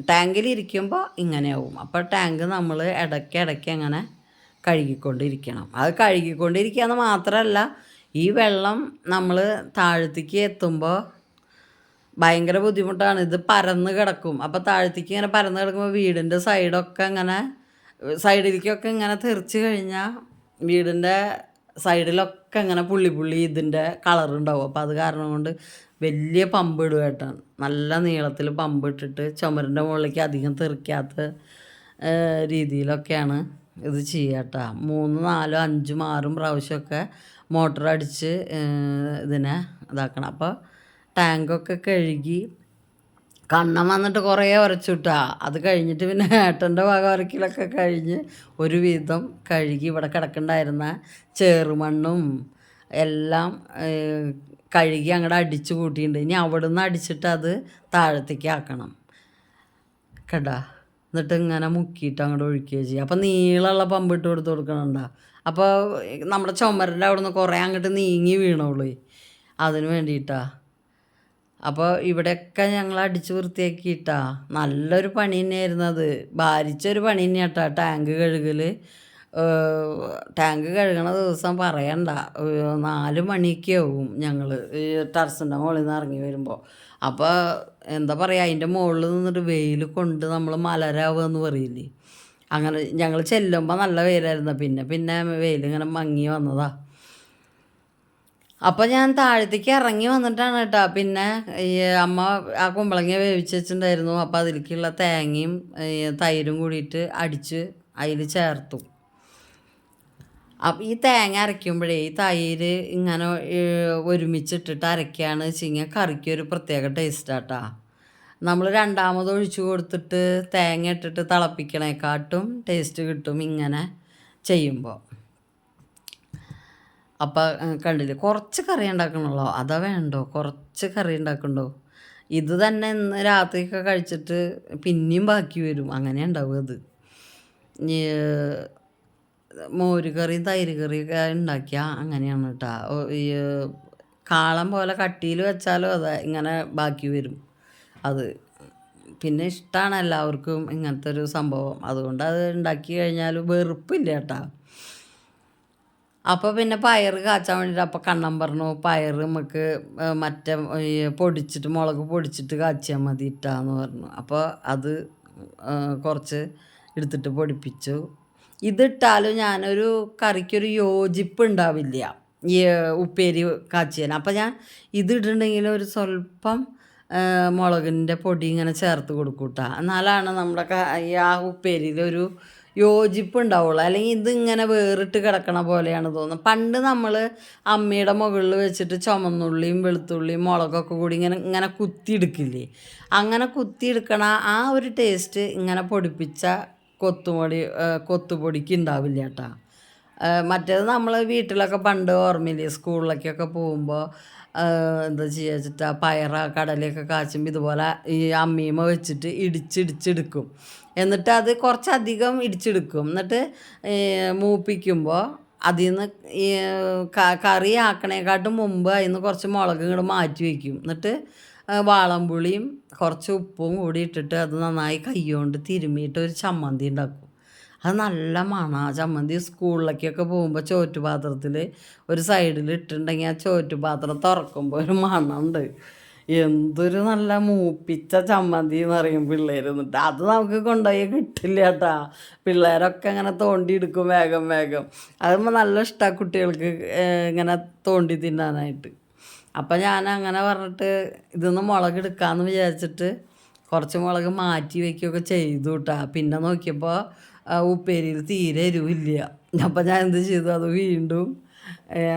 ടാങ്കിലിരിക്കുമ്പോൾ ഇങ്ങനെയാവും. അപ്പോൾ ടാങ്ക് നമ്മൾ ഇടയ്ക്ക് അങ്ങനെ കഴുകിക്കൊണ്ടിരിക്കണം. അത് കഴുകിക്കൊണ്ടിരിക്കുക എന്ന് മാത്രമല്ല, ഈ വെള്ളം നമ്മൾ താഴത്തേക്ക് എത്തുമ്പോൾ ഭയങ്കര ബുദ്ധിമുട്ടാണ്. ഇത് പരന്ന് കിടക്കും. അപ്പോൾ താഴത്തേക്ക് ഇങ്ങനെ പരന്ന് കിടക്കുമ്പോൾ വീടിൻ്റെ സൈഡൊക്കെ ഇങ്ങനെ സൈഡിലേക്കൊക്കെ ഇങ്ങനെ തെറിച്ച് കഴിഞ്ഞാൽ വീടിൻ്റെ സൈഡിലൊക്കെ ഇങ്ങനെ പുള്ളി ഇതിൻ്റെ കളറുണ്ടാവും. അപ്പോൾ അത് കാരണം കൊണ്ട് വലിയ പമ്പ് ഇടുക കേട്ടാണ്. നല്ല നീളത്തിൽ പമ്പ് ഇട്ടിട്ട് ചുമരിൻ്റെ മുകളിലേക്ക് അധികം തെറിക്കാത്ത രീതിയിലൊക്കെയാണ് ഇത് ചെയ്യുക കേട്ടോ. 3, 4, 5, 6 പ്രാവശ്യമൊക്കെ മോട്ടർ അടിച്ച് ഇതിനെ ഇതാക്കണം. അപ്പോൾ ടാങ്കൊക്കെ കഴുകി കണ്ണം വന്നിട്ട് കുറേ ഉരച്ചുട്ടാ. അത് കഴിഞ്ഞിട്ട് പിന്നെ ഏട്ടൻ്റെ വക ഉരക്കലൊക്കെ കഴിഞ്ഞ് ഒരുവിധം കഴുകി ഇവിടെ കിടക്കണ്ടായിരുന്ന ചേറുമണ്ണും എല്ലാം കഴുകി അങ്ങോട്ട് അടിച്ച് കൂട്ടിയിട്ടുണ്ട്. ഇനി അവിടെ നിന്ന് അടിച്ചിട്ട് അത് താഴത്തേക്ക് ആക്കണം കേട്ടാ. എന്നിട്ട് ഇങ്ങനെ മുക്കിയിട്ട് അങ്ങോട്ട് ഒഴിക്കുകയോ ചെയ്യും. അപ്പോൾ നീളമുള്ള പമ്പ് ഇട്ട് കൊടുക്കണണ്ട. അപ്പോൾ നമ്മുടെ ചുമരിൻ്റെ അവിടെ നിന്ന് കുറേ അങ്ങോട്ട് നീങ്ങി വീണോളൂ, അതിന് വേണ്ടിയിട്ടാണ്. അപ്പോൾ ഇവിടെയൊക്കെ ഞങ്ങൾ അടിച്ച് വൃത്തിയാക്കിയിട്ടാ. നല്ലൊരു പണി തന്നെയായിരുന്നു അത്. ഭാരിച്ചൊരു പണി തന്നെയാട്ടാ ടാങ്ക് കഴുകൽ. ടാങ്ക് കഴുകണ ദിവസം പറയണ്ട, 4 മണിയൊക്കെ ആവും ഞങ്ങൾ ഈ ടെറസിൻ്റെ മുകളിൽ നിന്ന് ഇറങ്ങി വരുമ്പോൾ. അപ്പോൾ എന്താ പറയുക, അതിൻ്റെ മുകളിൽ നിന്നിട്ട് വെയിൽ കൊണ്ട് നമ്മൾ മലരാവുക എന്ന് പറയില്ലേ, അങ്ങനെ ഞങ്ങൾ ചെല്ലുമ്പോൾ നല്ല വെയിലായിരുന്നു. പിന്നെ പിന്നെ വെയിലിങ്ങനെ മങ്ങി വന്നതാ. അപ്പോൾ ഞാൻ താഴത്തേക്ക് ഇറങ്ങി വന്നിട്ടാണ് കേട്ടോ പിന്നെ ഈ അമ്മ ആ കുമ്പളങ്ങ വേവിച്ച് വെച്ചിട്ടുണ്ടായിരുന്നു. അപ്പോൾ അതിലേക്കുള്ള തേങ്ങയും തൈരും കൂടിയിട്ട് അടിച്ച് അതിൽ ചേർത്തു. അപ്പം ഈ തേങ്ങ അരയ്ക്കുമ്പോഴേ ഈ തൈര് ഇങ്ങനെ ഒരുമിച്ചിട്ടിട്ട് അരയ്ക്കുകയാണ് വെച്ചെങ്കിൽ കറിക്ക് ഒരു പ്രത്യേക ടേസ്റ്റാട്ടാ. നമ്മൾ രണ്ടാമത് ഒഴിച്ചു കൊടുത്തിട്ട് തേങ്ങ ഇട്ടിട്ട് തിളപ്പിക്കണേക്കാട്ടും ടേസ്റ്റ് കിട്ടും ഇങ്ങനെ ചെയ്യുമ്പോൾ. അപ്പം കണ്ടില്ലേ, കുറച്ച് കറി ഉണ്ടാക്കണല്ലോ, അതാ വേണ്ടോ, കുറച്ച് കറി ഉണ്ടാക്കണ്ടോ. ഇത് തന്നെ ഇന്ന് രാത്രിയൊക്കെ കഴിച്ചിട്ട് പിന്നെയും ബാക്കി വരും, അങ്ങനെ ഉണ്ടാവും അത്. മോര് കറിയും തൈര് കറിയൊക്കെ ഉണ്ടാക്കിയാൽ അങ്ങനെയാണ് കേട്ടോ. ഈ കാളം പോലെ കട്ടിയിൽ വെച്ചാലും അതെ ഇങ്ങനെ ബാക്കി വരും അത്. പിന്നെ ഇഷ്ടമാണ് എല്ലാവർക്കും ഇങ്ങനത്തെ ഒരു സംഭവം, അതുകൊണ്ട് അത് ഉണ്ടാക്കി കഴിഞ്ഞാൽ വെറുപ്പില്ല കേട്ടോ. അപ്പോൾ പിന്നെ പയർ കാച്ചാൻ വേണ്ടിയിട്ട് അപ്പോൾ കണ്ണം പറഞ്ഞു, പയർ നമുക്ക് മറ്റേ ഈ പൊടിച്ചിട്ട് മുളക് പൊടിച്ചിട്ട് കാച്ചിയാൽ മതി ഇട്ടാന്ന് പറഞ്ഞു. അപ്പോൾ അത് കുറച്ച് എടുത്തിട്ട് പൊടിപ്പിച്ചു. ഇതിട്ടാലും ഞാനൊരു കറിക്കൊരു യോജിപ്പ് ഉണ്ടാവില്ല ഈ ഉപ്പേരി കാച്ചിയാൻ. അപ്പോൾ ഞാൻ ഇതിട്ടുണ്ടെങ്കിൽ ഒരു സ്വല്പം മുളകിൻ്റെ പൊടി ഇങ്ങനെ ചേർത്ത് കൊടുക്കൂട്ടാ, എന്നാലാണ് നമ്മുടെ ഈ ആ ഉപ്പേരിയിലൊരു യോജിപ്പ് ഉണ്ടാവുള്ളൂ. അല്ലെങ്കിൽ ഇതിങ്ങനെ വേറിട്ട് കിടക്കണ പോലെയാണ് തോന്നുന്നത്. പണ്ട് നമ്മൾ അമ്മയുടെ മുകളിൽ വെച്ചിട്ട് ചുമന്നുള്ളിയും വെളുത്തുള്ളിയും മുളകൊക്കെ കൂടി ഇങ്ങനെ ഇങ്ങനെ കുത്തിയെടുക്കില്ലേ, അങ്ങനെ കുത്തിയെടുക്കണ ആ ഒരു ടേസ്റ്റ് ഇങ്ങനെ പൊടിപ്പിച്ച കൊത്തുപൊടിക്ക് ഉണ്ടാവില്ല കേട്ടോ. മറ്റേത് നമ്മൾ വീട്ടിലൊക്കെ പണ്ട് ഓർമ്മയില്ലേ, സ്കൂളിലേക്കൊക്കെ പോകുമ്പോൾ എന്താ ചെയ്യുക വെച്ചിട്ടാ, പയറ കടലയൊക്കെ കാച്ചുമ്പോൾ ഇതുപോലെ ഈ അമ്മീമ വെച്ചിട്ട് ഇടിച്ചെടുക്കും. എന്നിട്ട് അത് കുറച്ചധികം ഇടിച്ചെടുക്കും. എന്നിട്ട് മൂപ്പിക്കുമ്പോൾ അതിൽ നിന്ന് ഈ കറി ആക്കണേക്കാട്ടും മുമ്പ് അതിൽ നിന്ന് കുറച്ച് മുളക് ഇങ്ങോട്ട് മാറ്റി വയ്ക്കും. എന്നിട്ട് വാളംപുളിയും കുറച്ച് ഉപ്പും കൂടി ഇട്ടിട്ട് അത് നന്നായി കൈകൊണ്ട് തിരുമ്മിയിട്ട് ഒരു ചമ്മന്തി ഉണ്ടാക്കും. അത് നല്ല മണമാണ് ആ ചമ്മന്തി. സ്കൂളിലേക്കൊക്കെ പോകുമ്പോൾ ചോറ്റുപാത്രത്തിൽ ഒരു സൈഡിൽ ഇട്ടിട്ടുണ്ടെങ്കിൽ ആ ചോറ്റുപാത്രം തുറക്കുമ്പോൾ ഒരു മണമുണ്ട്. എന്തൊരു നല്ല മൂപ്പിച്ച ചമ്മന്തി എന്ന് പറയും പിള്ളേർ. എന്നിട്ട് അത് നമുക്ക് കൊണ്ടുപോയി കിട്ടില്ല കേട്ടാ. പിള്ളേരൊക്കെ ഇങ്ങനെ തോണ്ടിയെടുക്കും വേഗം വേഗം. അതുമ്പോൾ നല്ല ഇഷ്ടമാണ് കുട്ടികൾക്ക് ഇങ്ങനെ തോണ്ടി തിന്നാനായിട്ട്. അപ്പം ഞാൻ അങ്ങനെ പറഞ്ഞിട്ട് ഇതൊന്ന് മുളക് എടുക്കാമെന്ന് വിചാരിച്ചിട്ട് കുറച്ച് മുളക് മാറ്റി വയ്ക്കുകയൊക്കെ ചെയ്തു കേട്ടാ. പിന്നെ നോക്കിയപ്പോൾ ഉപ്പേരിയിൽ തീരെ എരിവില്ല. അപ്പം ഞാൻ എന്ത് ചെയ്തു, അത് വീണ്ടും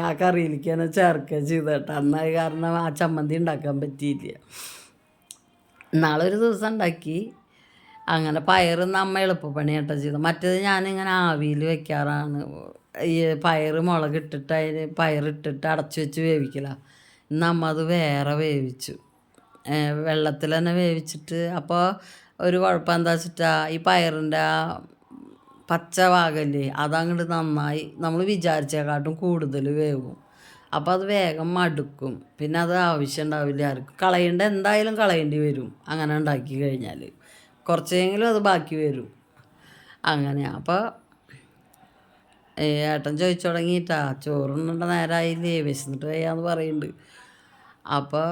ആ കറിയിലേക്ക് തന്നെ ചേർക്കുക ചെയ്തു കേട്ടോ. അന്ന് കാരണം ആ ചമ്മന്തി ഉണ്ടാക്കാൻ പറ്റിയില്ല. നാളെ ഒരു ദിവസം ഉണ്ടാക്കി. അങ്ങനെ പയർ നമ്മ എളുപ്പപ്പണി കേട്ടോ ചെയ്തു. മറ്റേത് ഞാനിങ്ങനെ ആവിയിൽ വെക്കാറാണ്. ഈ പയർ മുളകിട്ടിട്ട് അതിന് പയറിട്ടിട്ട് അടച്ചു വെച്ച് വേവിക്കില്ല. നമ്മ അത് വേറെ വേവിച്ചു, വെള്ളത്തിൽ തന്നെ വേവിച്ചിട്ട്. അപ്പോൾ ഒരു കുഴപ്പം എന്താ വെച്ചിട്ടാ, ഈ പയറിൻ്റെ ആ പച്ച ഭാഗമല്ലേ അതങ്ങോട്ട് നന്നായി നമ്മൾ വിചാരിച്ചേക്കാട്ടും കൂടുതൽ വേവും. അപ്പോൾ അത് വേഗം മടുക്കും. പിന്നെ അത് ആവശ്യം ഉണ്ടാവില്ല ആർക്കും. എന്തായാലും കളയേണ്ടി വരും അങ്ങനെ ഉണ്ടാക്കി കഴിഞ്ഞാൽ. കുറച്ചെങ്കിലും അത് ബാക്കി വരും. അങ്ങനെയാണ്. അപ്പോൾ ഏട്ടൻ ചോദിച്ചു തുടങ്ങിയിട്ടാ, ചോറുണ്ണേണ്ട നേരമായില്ലേ, വിശന്നിട്ട് വയ്യാന്ന് പറയുന്നുണ്ട്. അപ്പോൾ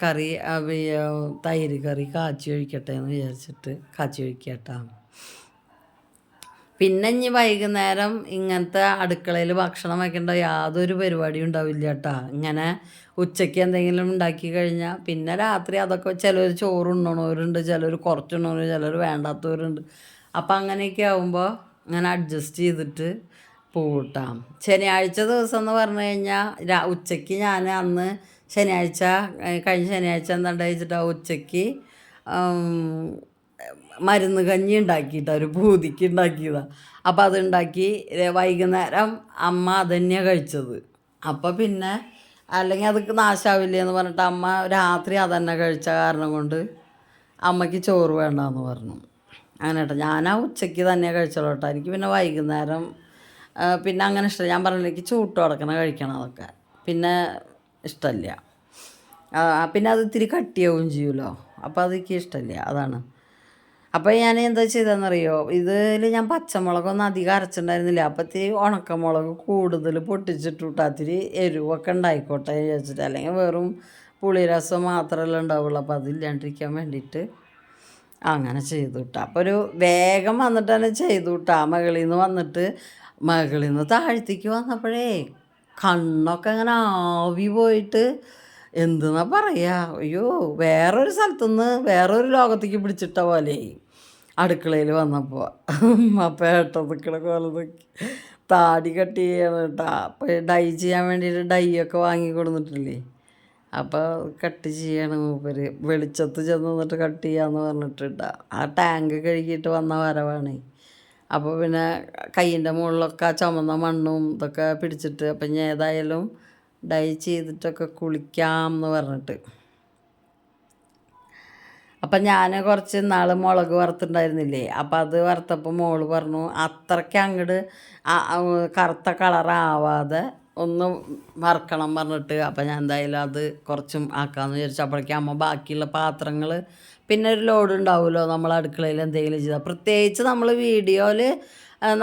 കറി തൈര് കറി കാച്ചി ഒഴിക്കട്ടെ എന്ന് വിചാരിച്ചിട്ട് കാച്ചി ഒഴിക്കട്ടാ. പിന്നെ ഇനി വൈകുന്നേരം ഇങ്ങനത്തെ അടുക്കളയിൽ ഭക്ഷണം വയ്ക്കേണ്ട യാതൊരു പരിപാടിയും ഉണ്ടാവില്ല കേട്ടോ. ഇങ്ങനെ ഉച്ചയ്ക്ക് എന്തെങ്കിലും ഉണ്ടാക്കി കഴിഞ്ഞാൽ പിന്നെ രാത്രി അതൊക്കെ ചിലർ ചോറുണ്ണണവരുണ്ട്, ചിലർ കുറച്ചുണ്ണവർ, ചിലർ വേണ്ടാത്തവരുണ്ട്. അപ്പം അങ്ങനെയൊക്കെ ആകുമ്പോൾ അങ്ങനെ അഡ്ജസ്റ്റ് ചെയ്തിട്ട് പോട്ടാം. ശനിയാഴ്ച ദിവസം എന്ന് പറഞ്ഞു കഴിഞ്ഞാൽ ഉച്ചയ്ക്ക് ഞാൻ അന്ന് ശനിയാഴ്ച കഴിഞ്ഞ ശനിയാഴ്ച എന്താ വെച്ചിട്ടാ, ഉച്ചയ്ക്ക് മരുന്ന് കഞ്ഞി ഉണ്ടാക്കിയിട്ടാണ്, ഒരു പൂതിക്ക് ഉണ്ടാക്കിയതാണ്. അപ്പോൾ അതുണ്ടാക്കി വൈകുന്നേരം അമ്മ അതുതന്നെയാണ് കഴിച്ചത്. അപ്പോൾ പിന്നെ അല്ലെങ്കിൽ അത് നാശാവില്ലേ എന്ന് പറഞ്ഞിട്ട് അമ്മ രാത്രി അതന്നെ കഴിച്ച കാരണം കൊണ്ട് അമ്മയ്ക്ക് ചോറ് വേണ്ടെന്ന് പറഞ്ഞു. അങ്ങനെ കേട്ടോ, ഞാൻ ആ ഉച്ചയ്ക്ക് തന്നെ കഴിച്ചോളൂ കേട്ടോ. എനിക്ക് പിന്നെ വൈകുന്നേരം പിന്നെ അങ്ങനെ ഇഷ്ടം, ഞാൻ പറഞ്ഞില്ല എനിക്ക് ചൂട്ട് കിടക്കണ കഴിക്കണം അതൊക്കെ പിന്നെ ഇഷ്ടമല്ല. പിന്നെ അത് ഇത്തിരി കട്ടിയാവും ചെയ്യുമല്ലോ, അപ്പോൾ അതെനിക്ക് ഇഷ്ടമല്ല, അതാണ്. അപ്പോൾ ഞാൻ എന്താ ചെയ്തതെന്നറിയോ, ഇതിൽ ഞാൻ പച്ചമുളകൊന്നും അധികം അരച്ചിട്ടുണ്ടായിരുന്നില്ല. അപ്പോൾ ഇത്തിരി ഉണക്കമുളക് കൂടുതൽ പൊട്ടിച്ചിട്ടുട്ടാ, ഇത്തിരി എരിവൊക്കെ ഉണ്ടായിക്കോട്ടെ വിചാരിച്ചിട്ട്. അല്ലെങ്കിൽ വെറും പുളിരസം മാത്രമല്ല ഉണ്ടാവുള്ളൂ. അപ്പോൾ അതില്ലാണ്ടിരിക്കാൻ വേണ്ടിയിട്ട് അങ്ങനെ ചെയ്തു കിട്ടാം. അപ്പോൾ ഒരു വേഗം വന്നിട്ട് തന്നെ ചെയ്തു കിട്ടാം. മകളിൽ നിന്ന് താഴ്ത്തിക്ക് വന്നപ്പോഴേ കണ്ണൊക്കെ അങ്ങനെ ആവി പോയിട്ട് എന്തെന്നാ പറയുക, അയ്യോ വേറൊരു സ്ഥലത്തുനിന്ന് വേറൊരു ലോകത്തേക്ക് പിടിച്ചിട്ട പോലെ അടുക്കളയിൽ വന്നപ്പോൾ. അപ്പം ഏട്ടൻ നിൽക്കണ പോലെ നോക്കി താടി കട്ട് ചെയ്യണം കേട്ടോ. അപ്പോൾ ഡൈ ചെയ്യാൻ വേണ്ടിയിട്ട് ഡൈ ഒക്കെ വാങ്ങി കൊടുത്തിട്ടില്ലേ, അപ്പോൾ കട്ട് ചെയ്യണം മൂപ്പര്. വെളിച്ചത്ത് ചെന്ന് നിന്നിട്ട് കട്ട് ചെയ്യാമെന്ന് പറഞ്ഞിട്ടാ. ആ ടാങ്ക് കഴുകിയിട്ട് വന്ന വരവാണ്. അപ്പോൾ പിന്നെ കയ്യിൻ്റെ മുകളിലൊക്കെ ചുമന്ന മണ്ണും ഇതൊക്കെ പിടിച്ചിട്ട്, അപ്പം ഞാൻ ഏതായാലും ഡൈ ചെയ്തിട്ടൊക്കെ കുളിക്കാം എന്ന് പറഞ്ഞിട്ട്. അപ്പം ഞാൻ കുറച്ച് നാൾ മുളക് വറുത്തുണ്ടായിരുന്നില്ലേ, അപ്പം അത് വറുത്തപ്പോൾ മോള് പറഞ്ഞു അത്രയ്ക്ക് അങ്ങോട്ട് കറുത്ത കളറാവാതെ ഒന്ന് വറുക്കണം പറഞ്ഞിട്ട്. അപ്പം ഞാൻ എന്തായാലും അത് കുറച്ചും ആക്കാമെന്ന് വിചാരിച്ചു. അപ്പോഴേക്കും അമ്മ ബാക്കിയുള്ള പാത്രങ്ങൾ, പിന്നെ ഒരു ലോഡ് ഉണ്ടാവുമല്ലോ നമ്മൾ അടുക്കളയിൽ എന്തെങ്കിലും ചെയ്താൽ, പ്രത്യേകിച്ച് നമ്മൾ വീഡിയോയിൽ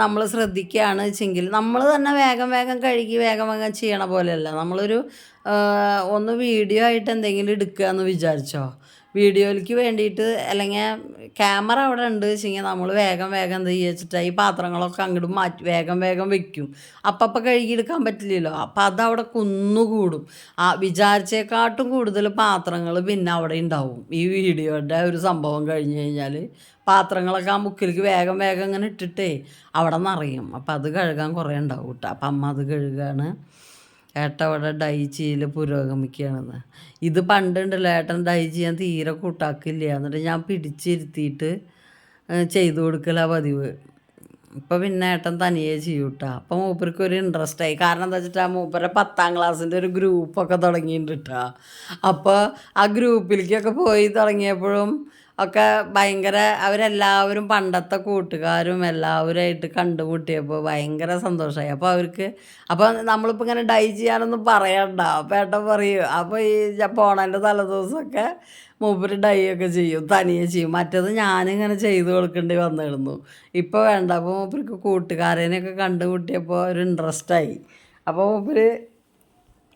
നമ്മൾ ശ്രദ്ധിക്കുകയാണ് വെച്ചെങ്കിൽ നമ്മൾ തന്നെ വേഗം വേഗം കഴുകി വേഗം വേഗം ചെയ്യണ പോലെയല്ല. നമ്മളൊരു ഒന്ന് വീഡിയോ ആയിട്ട് എന്തെങ്കിലും എടുക്കുക എന്ന് വിചാരിച്ചോ, വീഡിയോയിലേക്ക് വേണ്ടിയിട്ട് അല്ലെങ്കിൽ ക്യാമറ അവിടെ ഉണ്ട് വെച്ചെങ്കിൽ നമ്മൾ വേഗം വേഗം എന്ത് ചെയ്യുക ഈ പാത്രങ്ങളൊക്കെ അങ്ങോട്ട് മാറ്റി വേഗം വേഗം വെക്കും. അപ്പം കഴുകിയെടുക്കാൻ പറ്റില്ലല്ലോ. അപ്പം അതവിടെ കുന്നുകൂടും. വിചാരിച്ചേക്കാട്ടും കൂടുതൽ പാത്രങ്ങൾ പിന്നെ അവിടെ ഉണ്ടാവും. ഈ വീഡിയോയുടെ ഒരു സംഭവം കഴിഞ്ഞ് കഴിഞ്ഞാൽ പാത്രങ്ങളൊക്കെ ആ മുക്കിലേക്ക് വേഗം വേഗം ഇങ്ങനെ ഇട്ടിട്ടേ അവിടെ നിറയും. അപ്പം അത് കഴുകാൻ കുറേ ഉണ്ടാവും കേട്ടോ. അപ്പം അമ്മ അത് കഴുകാണ്. ഏട്ടൻ അവിടെ ഡൈ ചെയ്യൽ പുരോഗമിക്കുകയാണെന്ന്. ഇത് പണ്ടുണ്ടല്ലോ, ഏട്ടൻ ഡൈ ചെയ്യാൻ തീരെ കൂട്ടാക്കില്ല. എന്നിട്ട് ഞാൻ പിടിച്ചിരുത്തിയിട്ട് ചെയ്തു കൊടുക്കലാണ് പതിവ്. ഇപ്പോൾ പിന്നെ ഏട്ടൻ തനിയെ ചെയ്യും കേട്ടോ. അപ്പോൾ മൂപ്പർക്ക് ഒരു ഇൻട്രസ്റ്റായി. കാരണം എന്താ വെച്ചിട്ടാ, മൂപ്പരെ 10ാം ക്ലാസ്സിൻ്റെ ഒരു ഗ്രൂപ്പൊക്കെ തുടങ്ങിയിട്ടുണ്ട് കേട്ടോ. അപ്പോൾ ആ ഗ്രൂപ്പിലേക്കൊക്കെ പോയി തുടങ്ങിയപ്പോഴും ഒക്കെ ഭയങ്കര, അവരെല്ലാവരും പണ്ടത്തെ കൂട്ടുകാരും എല്ലാവരുമായിട്ട് കണ്ടുമുട്ടിയപ്പോൾ ഭയങ്കര സന്തോഷമായി. അപ്പോൾ നമ്മളിപ്പോൾ ഇങ്ങനെ ഡൈ ചെയ്യാനൊന്നും പറയണ്ട. അപ്പോൾ ഏട്ടൻ പറയും, അപ്പോൾ ഈ പോണേൻ്റെ തലേദിവസമൊക്കെ മൂപ്പര് ഡൈ ഒക്കെ ചെയ്യും, തനിയെ ചെയ്യും. മറ്റേത് ഞാനിങ്ങനെ ചെയ്ത് കൊടുക്കേണ്ടി വന്നിരുന്നു. ഇപ്പോൾ വേണ്ട. അപ്പോൾ മൂപ്പർക്ക് കൂട്ടുകാരനെയൊക്കെ കണ്ടുമുട്ടിയപ്പോൾ ഒരു ഇൻട്രസ്റ്റായി. അപ്പോൾ മൂപ്പര്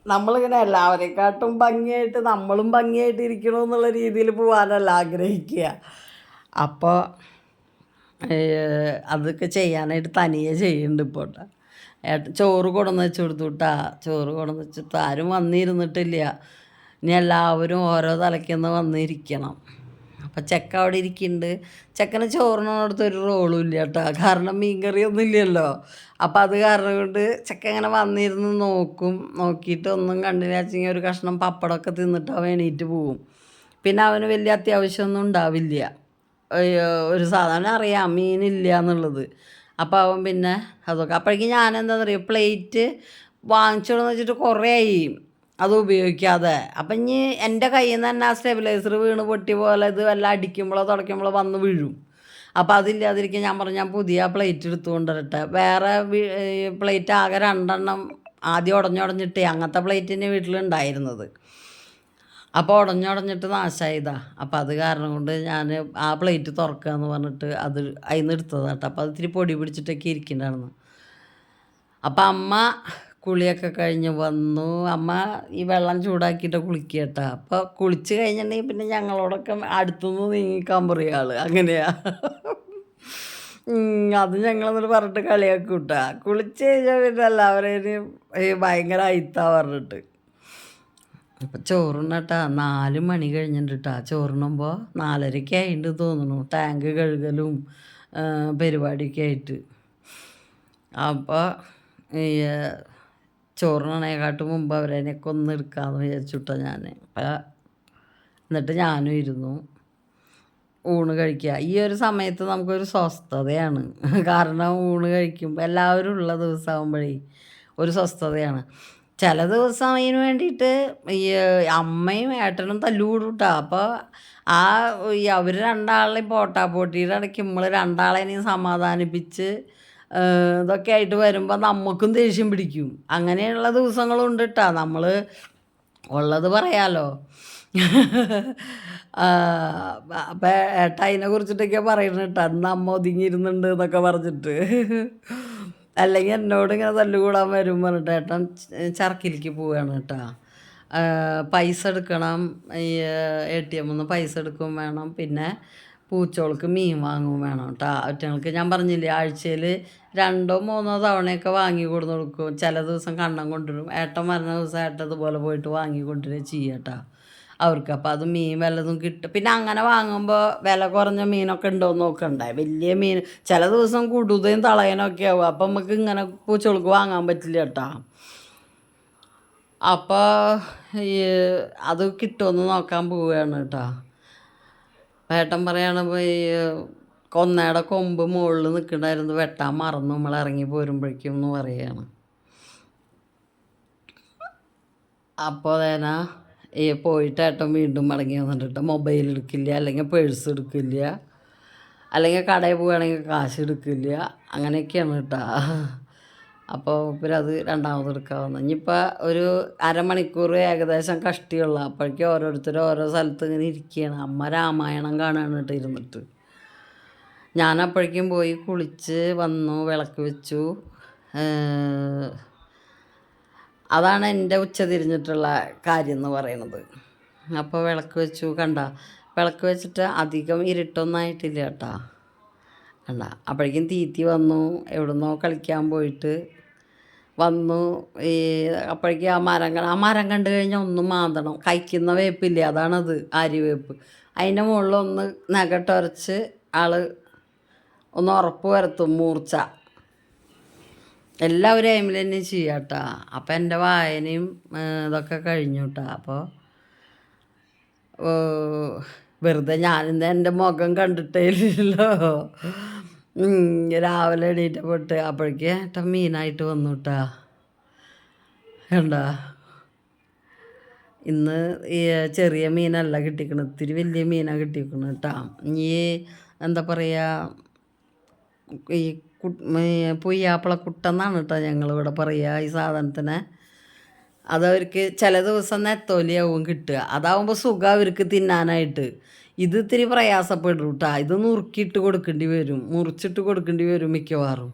നമ്മളിങ്ങനെ എല്ലാവരെക്കാട്ടും ഭംഗിയായിട്ട് നമ്മളും ഭംഗിയായിട്ട് ഇരിക്കണമെന്നുള്ള രീതിയിൽ പോകാനല്ല ആഗ്രഹിക്കുക. അപ്പോൾ അതൊക്കെ ചെയ്യാനായിട്ട് തനിയെ ചെയ്യുന്നുണ്ട് ഇപ്പോൾ കേട്ടോ. ചോറ് കൊണ്ടുവന്ന് വെച്ച് കൊടുത്തു കേട്ടാ. ചോറ് കൊണ്ടുവന്ന് വെച്ചിട്ട് ആരും വന്നിരുന്നിട്ടില്ല. ഇനി എല്ലാവരും ഓരോ തലയ്ക്കൊന്ന് വന്നിരിക്കണം. അപ്പം ചെക്ക അവിടെ ഇരിക്കുന്നുണ്ട്. ചെക്കന് ചോറിനടുത്ത് ഒരു റോളും ഇല്ല കേട്ടോ, കാരണം മീൻകറിയൊന്നും ഇല്ലല്ലോ. അപ്പം അത് കാരണം കൊണ്ട് ചെക്ക ഇങ്ങനെ വന്നിരുന്ന് നോക്കിയിട്ട് ഒന്നും കണ്ടില്ല വെച്ചെങ്കിൽ ഒരു കഷ്ണം പപ്പടമൊക്കെ തിന്നിട്ട് അവൻ എണീറ്റ് പോവും. പിന്നെ അവന് വലിയ അത്യാവശ്യമൊന്നും ഉണ്ടാവില്ല. ഒരു സാധാരണ അറിയാം മീനില്ല എന്നുള്ളത്. അപ്പോൾ അവൻ പിന്നെ അതൊക്കെ അപ്പോഴേക്കും ഞാനെന്താണെന്ന് അറിയാം, പ്ലേറ്റ് വാങ്ങിച്ചോളെന്ന് വെച്ചിട്ട് കുറേ ആയി അത് ഉപയോഗിക്കാതെ. അപ്പം ഇനി എൻ്റെ കയ്യിൽ നിന്ന് തന്നെ ആ സ്റ്റെബിലൈസർ വീണ് പൊട്ടി പോലെ ഇത് വല്ല അടിക്കുമ്പോഴോ തുടയ്ക്കുമ്പോഴോ വന്ന് വീഴും. അപ്പോൾ അതില്ലാതിരിക്കും. ഞാൻ പറഞ്ഞു ഞാൻ പുതിയ പ്ലേറ്റ് എടുത്തു കൊണ്ടുവരട്ടെ. വേറെ പ്ലേറ്റ് ആകെ 2 ആദ്യം ഉടഞ്ഞിട്ടേ അങ്ങനത്തെ പ്ലേറ്റ് തന്നെ വീട്ടിലുണ്ടായിരുന്നത്. അപ്പോൾ ഉടഞ്ഞിട്ട് നാശമായതാ. അപ്പോൾ അത് കാരണം കൊണ്ട് ഞാൻ ആ പ്ലേറ്റ് തുറക്കുക എന്ന് പറഞ്ഞിട്ട് അത് അതിൽ നിന്ന് എടുത്തതാണ് കേട്ടോ. അപ്പോൾ അത് ഇത്തിരി പൊടി പിടിച്ചിട്ടൊക്കെ ഇരിക്കണ്ടായിരുന്നു. അപ്പം അമ്മ കുളിയൊക്കെ കഴിഞ്ഞ് വന്നു. അമ്മ ഈ വെള്ളം ചൂടാക്കിയിട്ട് കുളിക്കുക കേട്ടോ. അപ്പോൾ കുളിച്ച് കഴിഞ്ഞിട്ടുണ്ടെങ്കിൽ പിന്നെ ഞങ്ങളോടൊക്കെ അടുത്തുനിന്ന് നീങ്ങിക്കാൻ പറയും ആൾ. അങ്ങനെയാ. അത് ഞങ്ങളെന്നിട്ട് പറഞ്ഞിട്ട് കളിയാക്കും കേട്ടോ. കുളിച്ച് കഴിഞ്ഞാൽ പിന്നെ എല്ലാവരെയും ഭയങ്കര അയിത്താ പറഞ്ഞിട്ട്. അപ്പം ചോറുണ്ണട്ടാ 4 മണി കഴിഞ്ഞിട്ട് കേട്ടോ. ചോറുണ്ണുമ്പോൾ 4:30 ആയിട്ട് തോന്നുന്നു. ടാങ്ക് കഴുകലും പരിപാടിയൊക്കെ ആയിട്ട്. അപ്പോൾ ഈ ചോറിനേക്കാട്ട് മുമ്പ് അവരെയൊക്കെ ഒന്ന് എടുക്കാമെന്ന് വിചാരിച്ചുട്ടാ ഞാൻ. എന്നിട്ട് ഞാനും ഇരുന്നു ഊണ് കഴിക്കുക. ഈ ഒരു സമയത്ത് നമുക്കൊരു സ്വസ്ഥതയാണ്. കാരണം ഊണ് കഴിക്കുമ്പോൾ എല്ലാവരും ഉള്ള ദിവസമാകുമ്പോഴേ ഒരു സ്വസ്ഥതയാണ്. ചില ദിവസം അതിന് വേണ്ടിയിട്ട് ഈ അമ്മയും ഏട്ടനും തല്ലുകൂടും കേട്ടോ. അപ്പോൾ അവർ രണ്ടാളെയും പോട്ടിയുടെ ഇടയ്ക്ക് നമ്മൾ രണ്ടാളെയും സമാധാനിപ്പിച്ച് ഇതൊക്കെ ആയിട്ട് വരുമ്പോൾ നമുക്കും ദേഷ്യം പിടിക്കും. അങ്ങനെയുള്ള ദിവസങ്ങളുണ്ട് കേട്ടോ. നമ്മൾ ഉള്ളത് പറയാലോ. അപ്പം ഏട്ടാ അതിനെ കുറിച്ചിട്ടൊക്കെ പറയുന്നത് കേട്ടോ, അന്ന് അമ്മ ഒതുങ്ങിയിരുന്നുണ്ട് എന്നൊക്കെ പറഞ്ഞിട്ട്. അല്ലെങ്കിൽ എന്നോട് ഇങ്ങനെ തല്ലുകൂടാൻ വരും പറഞ്ഞിട്ട് ഏട്ടൻ ചർക്കിലേക്ക് പോവുകയാണ് കേട്ടോ. പൈസ എടുക്കണം, ഈ ATM നിന്ന് പൈസ എടുക്കും വേണം, പിന്നെ പൂച്ചോൾക്ക് മീൻ വാങ്ങും വേണം കേട്ടോ. ഒറ്റങ്ങൾക്ക് ഞാൻ പറഞ്ഞില്ലേ, ആഴ്ചയിൽ 2-3 തവണയൊക്കെ വാങ്ങി കൊടുന്ന് കൊടുക്കും. ചില ദിവസം കണ്ണം കൊണ്ടുവരും. ഏട്ടൻ വരുന്ന ദിവസം ഏട്ടൻ ഇതുപോലെ പോയിട്ട് വാങ്ങി കൊണ്ടുവരിക ചെയ്യുക കേട്ടോ അവർക്ക്. അപ്പോൾ അത് മീൻ വല്ലതും കിട്ടും. പിന്നെ അങ്ങനെ വാങ്ങുമ്പോൾ വില കുറഞ്ഞ മീനൊക്കെ ഉണ്ടോയെന്ന് നോക്കണ്ടേ. വലിയ മീൻ ചില ദിവസം കുടുതയും തളയനൊക്കെ ആവും. അപ്പം നമുക്ക് ഇങ്ങനെ പൂച്ചോൾക്ക് വാങ്ങാൻ പറ്റില്ല കേട്ടോ. അപ്പോൾ ഈ അത് കിട്ടുമെന്ന് നോക്കാൻ പോവുകയാണ് കേട്ടോ. ഏട്ടൻ പറയാണ്, ഈ കൊന്നയുടെ കൊമ്പ് മുകളിൽ നിൽക്കണ്ടായിരുന്നു, വെട്ടാൻ മറന്നു നമ്മൾ ഇറങ്ങി പോരുമ്പോഴേക്കും എന്ന് പറയുകയാണ്. അപ്പോൾ അതേനാ ഈ പോയിട്ട് ഏട്ടൻ വീണ്ടും മടങ്ങി വന്നിട്ട് മൊബൈൽ എടുക്കില്ല, അല്ലെങ്കിൽ പേഴ്സ് എടുക്കില്ല, അല്ലെങ്കിൽ കടയിൽ പോവുകയാണെങ്കിൽ കാശ് എടുക്കില്ല, അങ്ങനെയൊക്കെയാണ് കേട്ടോ. അപ്പോൾ പിന്നെ അത് രണ്ടാമത് എടുക്കാവുന്ന. ഇനിയിപ്പോൾ ഒരു അരമണിക്കൂർ ഏകദേശം കഷ്ടിയുള്ള. അപ്പോഴേക്കും ഓരോരുത്തരും ഓരോ സ്ഥലത്ത് ഇങ്ങനെ ഇരിക്കുകയാണ്. അമ്മ രാമായണം കാണാൻ കേട്ടോ ഇരുന്നിട്ട്. ഞാൻ അപ്പോഴേക്കും പോയി കുളിച്ച് വന്നു, വിളക്ക് വെച്ചു. അതാണ് എൻ്റെ ഉച്ച തിരിഞ്ഞിട്ടുള്ള കാര്യം എന്ന് പറയുന്നത്. അപ്പോൾ വിളക്ക് വെച്ചു, കണ്ട വിളക്ക് വെച്ചിട്ട് അധികം ഇരുട്ടൊന്നായിട്ടില്ല കേട്ടോ. കണ്ട അപ്പോഴേക്കും തീറ്റി വന്നു, എവിടുന്നോ കളിക്കാൻ പോയിട്ട് വന്നു. ഈ അപ്പോഴേക്കും ആ മരം കണ്ടു കഴിഞ്ഞാൽ ഒന്ന് മാന്തണം. കഴിക്കുന്ന വേപ്പില്ലേ, അതാണത്, ആര്യവേപ്പ്. അതിൻ്റെ മുകളിൽ ഒന്ന് നഗട്ടൊരച്ച് ആൾ ഒന്ന് ഉറപ്പ് വരുത്തും മൂർച്ച. എല്ലാവരും എയിമിൽ തന്നെ ചെയ്യാം കേട്ടോ. അപ്പം എൻ്റെ വായനയും ഇതൊക്കെ കഴിഞ്ഞു കേട്ടോ. അപ്പോൾ വെറുതെ ഞാനിന്ന് എൻ്റെ മുഖം കണ്ടിട്ടേ ഇല്ലല്ലോ. രാവിലെ എണീറ്റപ്പെട്ട് അപ്പോഴേക്ക് ഏട്ടൻ മീനായിട്ട് വന്നു കേട്ടോ. കണ്ടാ, ഇന്ന് ഈ ചെറിയ മീനല്ല കിട്ടിക്കണം, ഇത്തിരി വലിയ മീനാണ് കിട്ടിക്കണം കേട്ടോ. ഈ എന്താ പറയുക, ഈ പുയ്യാപ്പിള കുട്ടെന്നാണ് കേട്ടോ ഞങ്ങളിവിടെ പറയുക ഈ സാധനത്തിന്. അതവർക്ക് ചില ദിവസം നെത്തോലിയാവും കിട്ടുക. അതാവുമ്പോൾ സുഖം അവർക്ക് തിന്നാനായിട്ട്. ഇത് ഇത്തിരി പ്രയാസപ്പെടും കേട്ടോ. ഇത് നുറുക്കിയിട്ട് കൊടുക്കേണ്ടി വരും, മുറിച്ചിട്ട് കൊടുക്കേണ്ടി വരും മിക്കവാറും.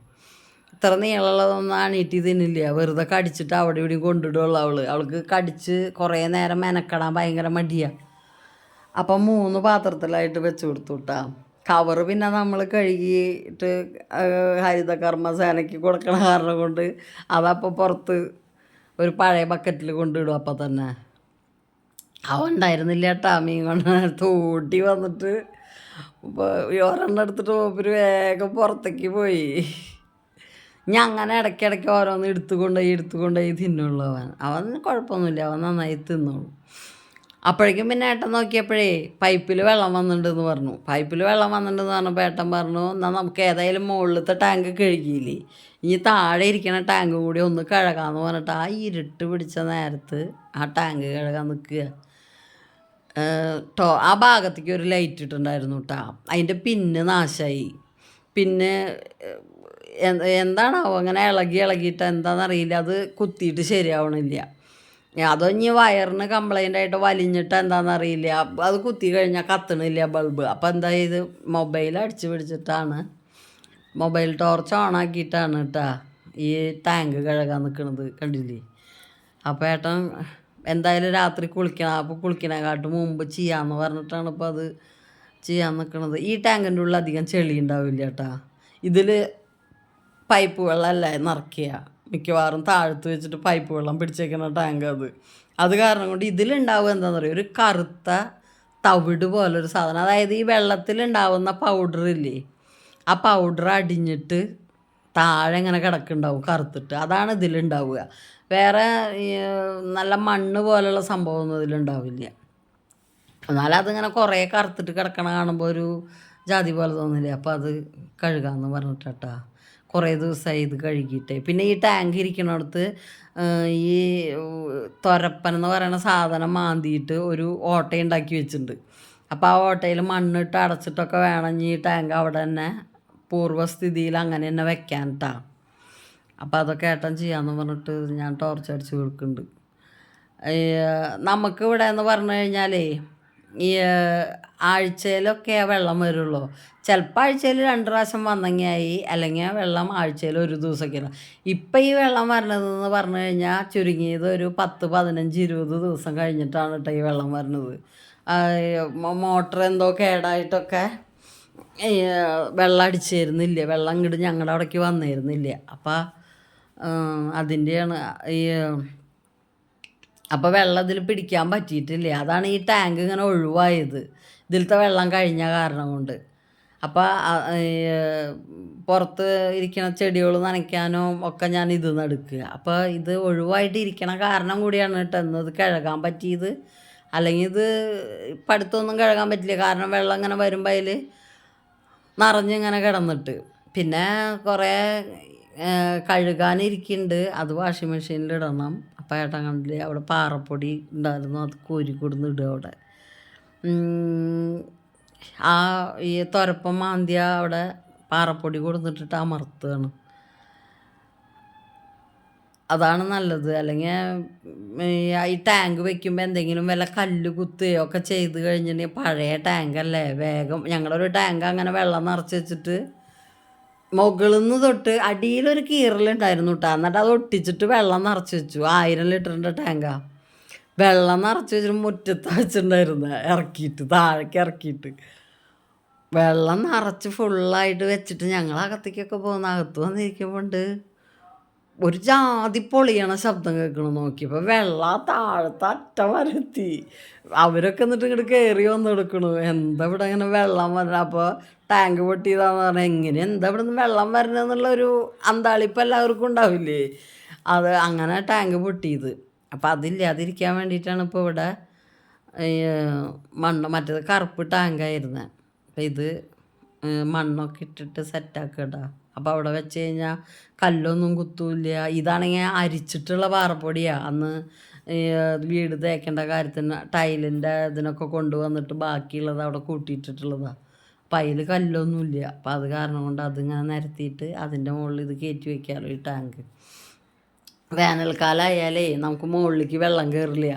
ഇത്ര നീളമുള്ളതൊന്നും അണീറ്റി തിന്നില്ല, വെറുതെ കടിച്ചിട്ട് അവിടെ ഇവിടെയും കൊണ്ടിടുള്ളൂ. അവൾക്ക് കടിച്ച് കുറേ നേരം മെനക്കെടാൻ ഭയങ്കര മടിയാണ്. അപ്പം 3 പാത്രത്തിലായിട്ട് വെച്ച് കൊടുത്തു കേട്ടോ. കവറ് പിന്നെ നമ്മൾ കഴുകിയിട്ട് ഹരിതകർമ്മസേനയ്ക്ക് കൊടുക്കണ കാരണം കൊണ്ട് അതപ്പോൾ പുറത്ത് ഒരു പഴയ ബക്കറ്റിൽ കൊണ്ടിടും. അപ്പം തന്നെ അവൻ ഉണ്ടായിരുന്നില്ല കേട്ടോ. മീൻ കൊണ്ട് തൂട്ടി വന്നിട്ട് ഒരെണ്ണം എടുത്തിട്ട് മൂപ്പര് വേഗം പുറത്തേക്ക് പോയി. ഞാൻ അങ്ങനെ ഇടയ്ക്കിടയ്ക്ക് ഓരോന്ന് എടുത്തുകൊണ്ടുപോയി തിന്നുള്ളൂ. അവൻ കുഴപ്പമൊന്നുമില്ല, അവൻ നന്നായി തിന്നോളൂ. അപ്പോഴേക്കും പിന്നെ ഏട്ടൻ നോക്കിയപ്പോഴേ പൈപ്പിൽ വെള്ളം വന്നിട്ടുണ്ടെന്ന് പറഞ്ഞു. പൈപ്പിൽ വെള്ളം വന്നിട്ടുണ്ടെന്ന് പറഞ്ഞപ്പോൾ ഏട്ടൻ പറഞ്ഞു, എന്നാൽ നമുക്ക് ഏതായാലും മുകളിലത്തെ ടാങ്ക് കഴുകിയില്ലേ, ഇനി താഴെ ഇരിക്കണ ടാങ്ക് കൂടി ഒന്ന് കഴുകാമെന്ന് പറഞ്ഞിട്ട് ആ ഇരുട്ട് പിടിച്ച നേരത്ത് ആ ടാങ്ക് കഴുകാൻ നിൽക്കുക. ആ ഭാഗത്തേക്ക് ഒരു ലൈറ്റ് ഇട്ടുണ്ടായിരുന്നു കേട്ടോ. അതിൻ്റെ പിന്ന് നാശമായി. പിന്നെ എന്താണാവോ അങ്ങനെ ഇളകിയിട്ട് എന്താണെന്നറിയില്ല, അത് കുത്തിയിട്ട് ശരിയാവണില്ല. അതോ ഇനി വയറിന് കംപ്ലൈൻ്റ് ആയിട്ട് വലിഞ്ഞിട്ട് എന്താണെന്നറിയില്ല, അത് കുത്തി കഴിഞ്ഞാൽ കത്തണില്ല ബൾബ്. അപ്പോൾ എന്താ ചെയ്ത് മൊബൈൽ അടിച്ച് പിടിച്ചിട്ടാണ്, മൊബൈൽ ടോർച്ച് ഓണാക്കിയിട്ടാണ് കേട്ടോ ഈ ടാങ്ക് കഴുകാൻ നിൽക്കുന്നത്, കണ്ടില്ലേ. അപ്പോൾ ഏട്ടൻ എന്തായാലും രാത്രി കുളിക്കണം, അപ്പോൾ കുളിക്കണേക്കാട്ട് മുമ്പ് ചെയ്യാമെന്ന് പറഞ്ഞിട്ടാണ് ഇപ്പോൾ അത് ചെയ്യാൻ നിൽക്കുന്നത്. ഈ ടാങ്കിൻ്റെ ഉള്ളിൽ അധികം ചെളി ഉണ്ടാവില്ല കേട്ടോ. ഇതിൽ പൈപ്പ് വെള്ളമല്ലേ നിറയ്ക്കുക, മിക്കവാറും താഴത്ത് വെച്ചിട്ട് പൈപ്പ് വെള്ളം പിടിച്ചേക്കുന്ന ടാങ്ക് അത് കാരണം കൊണ്ട് ഇതിലുണ്ടാവുക എന്താണെന്ന് പറയുക, ഒരു കറുത്ത തവിട് പോലൊരു സാധനം. അതായത് ഈ വെള്ളത്തിലുണ്ടാവുന്ന പൗഡറില്ലേ, ആ പൗഡർ അടിഞ്ഞിട്ട് താഴെ ഇങ്ങനെ കിടക്കുന്നുണ്ടാവും കറുത്തിട്ട്. അതാണ് ഇതിലുണ്ടാവുക. വേറെ നല്ല മണ്ണ് പോലുള്ള സംഭവമൊന്നും ഇതിലുണ്ടാവില്ല. എന്നാലും അതിങ്ങനെ കുറേ കറുത്തിട്ട് കിടക്കണ കാണുമ്പോൾ ഒരു ജാതി പോലെ തോന്നില്ലേ. അപ്പോൾ അത് കഴുകാമെന്ന് പറഞ്ഞിട്ടാ കുറേ ദിവസമായി ഇത് കഴുകിയിട്ടേ. പിന്നെ ഈ ടാങ്ക് ഇരിക്കണടുത്ത് ഈ തൊരപ്പൻ എന്ന് പറയുന്ന സാധനം മാന്തിയിട്ട് ഒരു ഓട്ട ഉണ്ടാക്കി വെച്ചിട്ടുണ്ട്. അപ്പോൾ ആ ഓട്ടയിൽ മണ്ണിട്ട് അടച്ചിട്ടൊക്കെ വേണം ഈ ടാങ്ക് അവിടെ തന്നെ പൂർവ്വസ്ഥിതിയിൽ അങ്ങനെ തന്നെ വെക്കാൻ കേട്ടോ. അപ്പോൾ അതൊക്കെ ഏട്ടൻ ചെയ്യാമെന്ന് പറഞ്ഞിട്ട് ഞാൻ ടോർച്ച് അടിച്ച് കൊടുക്കുന്നുണ്ട്. ഈ നമുക്കിവിടെ എന്ന് പറഞ്ഞു കഴിഞ്ഞാലേ ഈ ആഴ്ചയിലൊക്കെ വെള്ളം വരുള്ളൂ. ചിലപ്പോൾ ആഴ്ചയിൽ 2 പ്രാവശ്യം വന്നെങ്കിയായി, അല്ലെങ്കിൽ വെള്ളം ആഴ്ചയിൽ ഒരു ദിവസമൊക്കെയാണ്. ഇപ്പം ഈ വെള്ളം വരണതെന്ന് പറഞ്ഞു കഴിഞ്ഞാൽ ചുരുങ്ങിയത് ഒരു 10, 15, 20 ദിവസം കഴിഞ്ഞിട്ടാണ് കേട്ടോ ഈ വെള്ളം വരണത്. മോട്ടർ എന്തോ കേടായിട്ടൊക്കെ ഈ വെള്ളം അടിച്ചു തരുന്നില്ല, വെള്ളം ഇങ്ങോട്ട് ഞങ്ങളുടെ അവിടേക്ക് വന്നിരുന്നില്ല. അപ്പം അതിൻ്റെയാണ് ഈ അപ്പോൾ വെള്ളം ഇതിൽ പിടിക്കാൻ പറ്റിയിട്ടില്ല. അതാണ് ഈ ടാങ്ക് ഇങ്ങനെ ഒഴിവായത്, ഇതിലത്തെ വെള്ളം കഴിഞ്ഞ കാരണം കൊണ്ട്. അപ്പോൾ പുറത്ത് ഇരിക്കണ ചെടികൾ നനയ്ക്കാനോ ഒക്കെ ഞാൻ ഇത് എടുക്കുക. അപ്പോൾ ഇത് ഒഴിവായിട്ട് ഇരിക്കണ കാരണം കൂടിയാണ് കേട്ടോ എന്നത് കഴുകാൻ പറ്റിയത്. അല്ലെങ്കിൽ ഇത് പടുത്തൊന്നും കഴുകാൻ പറ്റില്ല, കാരണം വെള്ളം ഇങ്ങനെ വരുമ്പോൾ അതിൽ നിറഞ്ഞിങ്ങനെ കിടന്നിട്ട്. പിന്നെ കുറേ കഴുകാനിരിക്കുന്നുണ്ട്, അത് വാഷിംഗ് മെഷീനിൽ ഇടണം. അപ്പം ഏട്ടൻ കണ്ടില്ലേ അവിടെ പാറപ്പൊടി ഉണ്ടായിരുന്നു, അത് കോരിക്കൊടുന്ന് ഇടുക അവിടെ. ആ ഈ തുരപ്പം മാന്തിയ അവിടെ പാറപ്പൊടി കൊടുത്തിട്ടിട്ട് അമർത്തുകയാണ്, അതാണ് നല്ലത്. അല്ലെങ്കിൽ ഈ ടാങ്ക് വെക്കുമ്പോൾ എന്തെങ്കിലും വല്ല കല്ല് കുത്തുകയോ ഒക്കെ ചെയ്ത് കഴിഞ്ഞിട്ടുണ്ടെങ്കിൽ പഴയ ടാങ്കല്ലേ, വേഗം ഞങ്ങളൊരു ടാങ്ക് അങ്ങനെ വെള്ളം നിറച്ച് വെച്ചിട്ട് മുകളിൽ നിന്ന് തൊട്ട് അടിയിലൊരു കീറലുണ്ടായിരുന്നു കേട്ടോ. എന്നിട്ട് അത് ഒട്ടിച്ചിട്ട് വെള്ളം നിറച്ച് വെച്ചു. 1000 ലിറ്ററിൻ്റെ ടാങ്കാണ്. വെള്ളം നിറച്ച് വെച്ചിട്ട് മുറ്റത്ത് വെച്ചിട്ടുണ്ടായിരുന്നു, ഇറക്കിയിട്ട് താഴേക്ക് ഇറക്കിയിട്ട് വെള്ളം നിറച്ച് ഫുള്ളായിട്ട് വെച്ചിട്ട് ഞങ്ങൾ അകത്തേക്കൊക്കെ പോകുന്ന, അകത്ത് വന്നിരിക്കുമ്പോൾ ഒരു ജാതി പൊളിയണ ശബ്ദം കേൾക്കണം. നോക്കിയപ്പോൾ വെള്ളം താഴത്തെ അറ്റം വരെത്തി. അവരൊക്കെ എന്നിട്ട് ഇങ്ങോട്ട് കയറി വന്ന് എടുക്കണു, എന്താ ഇവിടെ ഇങ്ങനെ വെള്ളം വരണം. അപ്പോൾ ടാങ്ക് പൊട്ടിയതാന്ന് പറഞ്ഞാൽ എങ്ങനെ എന്താ ഇവിടെ നിന്ന് വെള്ളം വരണമെന്നുള്ളൊരു അന്താളിപ്പം എല്ലാവർക്കും ഉണ്ടാവില്ലേ. അത് അങ്ങനെ ടാങ്ക് പൊട്ടിയത്. അപ്പോൾ അതില്ലാതിരിക്കാൻ വേണ്ടിയിട്ടാണ് ഇപ്പോൾ ഇവിടെ മണ്ണ്, മറ്റേത് കറുപ്പ് ടാങ്കായിരുന്നത്. അപ്പം ഇത് മണ്ണൊക്കെ ഇട്ടിട്ട് സെറ്റാക്കട്ടാ. അപ്പോൾ അവിടെ വെച്ച് കഴിഞ്ഞാൽ കല്ലൊന്നും കുത്തൂല്ല. ഇതാണെങ്കിൽ അരിച്ചിട്ടുള്ള പാറപ്പൊടിയാണ്. അന്ന് വീട് തേക്കേണ്ട കാര്യത്തിന് ടൈലിൻ്റെ ഇതിനൊക്കെ കൊണ്ടുവന്നിട്ട് ബാക്കിയുള്ളത് അവിടെ കൂട്ടിയിട്ടിട്ടുള്ളതാണ്. അപ്പം അതിൽ കല്ലൊന്നുമില്ല. അപ്പം അത് കാരണം കൊണ്ട് അതിങ്ങനെ നിരത്തിയിട്ട് അതിൻ്റെ മുകളിൽ ഇത് കയറ്റി വയ്ക്കാമല്ലോ ഈ ടാങ്ക്. വേനൽക്കാലമായാലേ നമുക്ക് മുകളിലേക്ക് വെള്ളം കയറില്ല.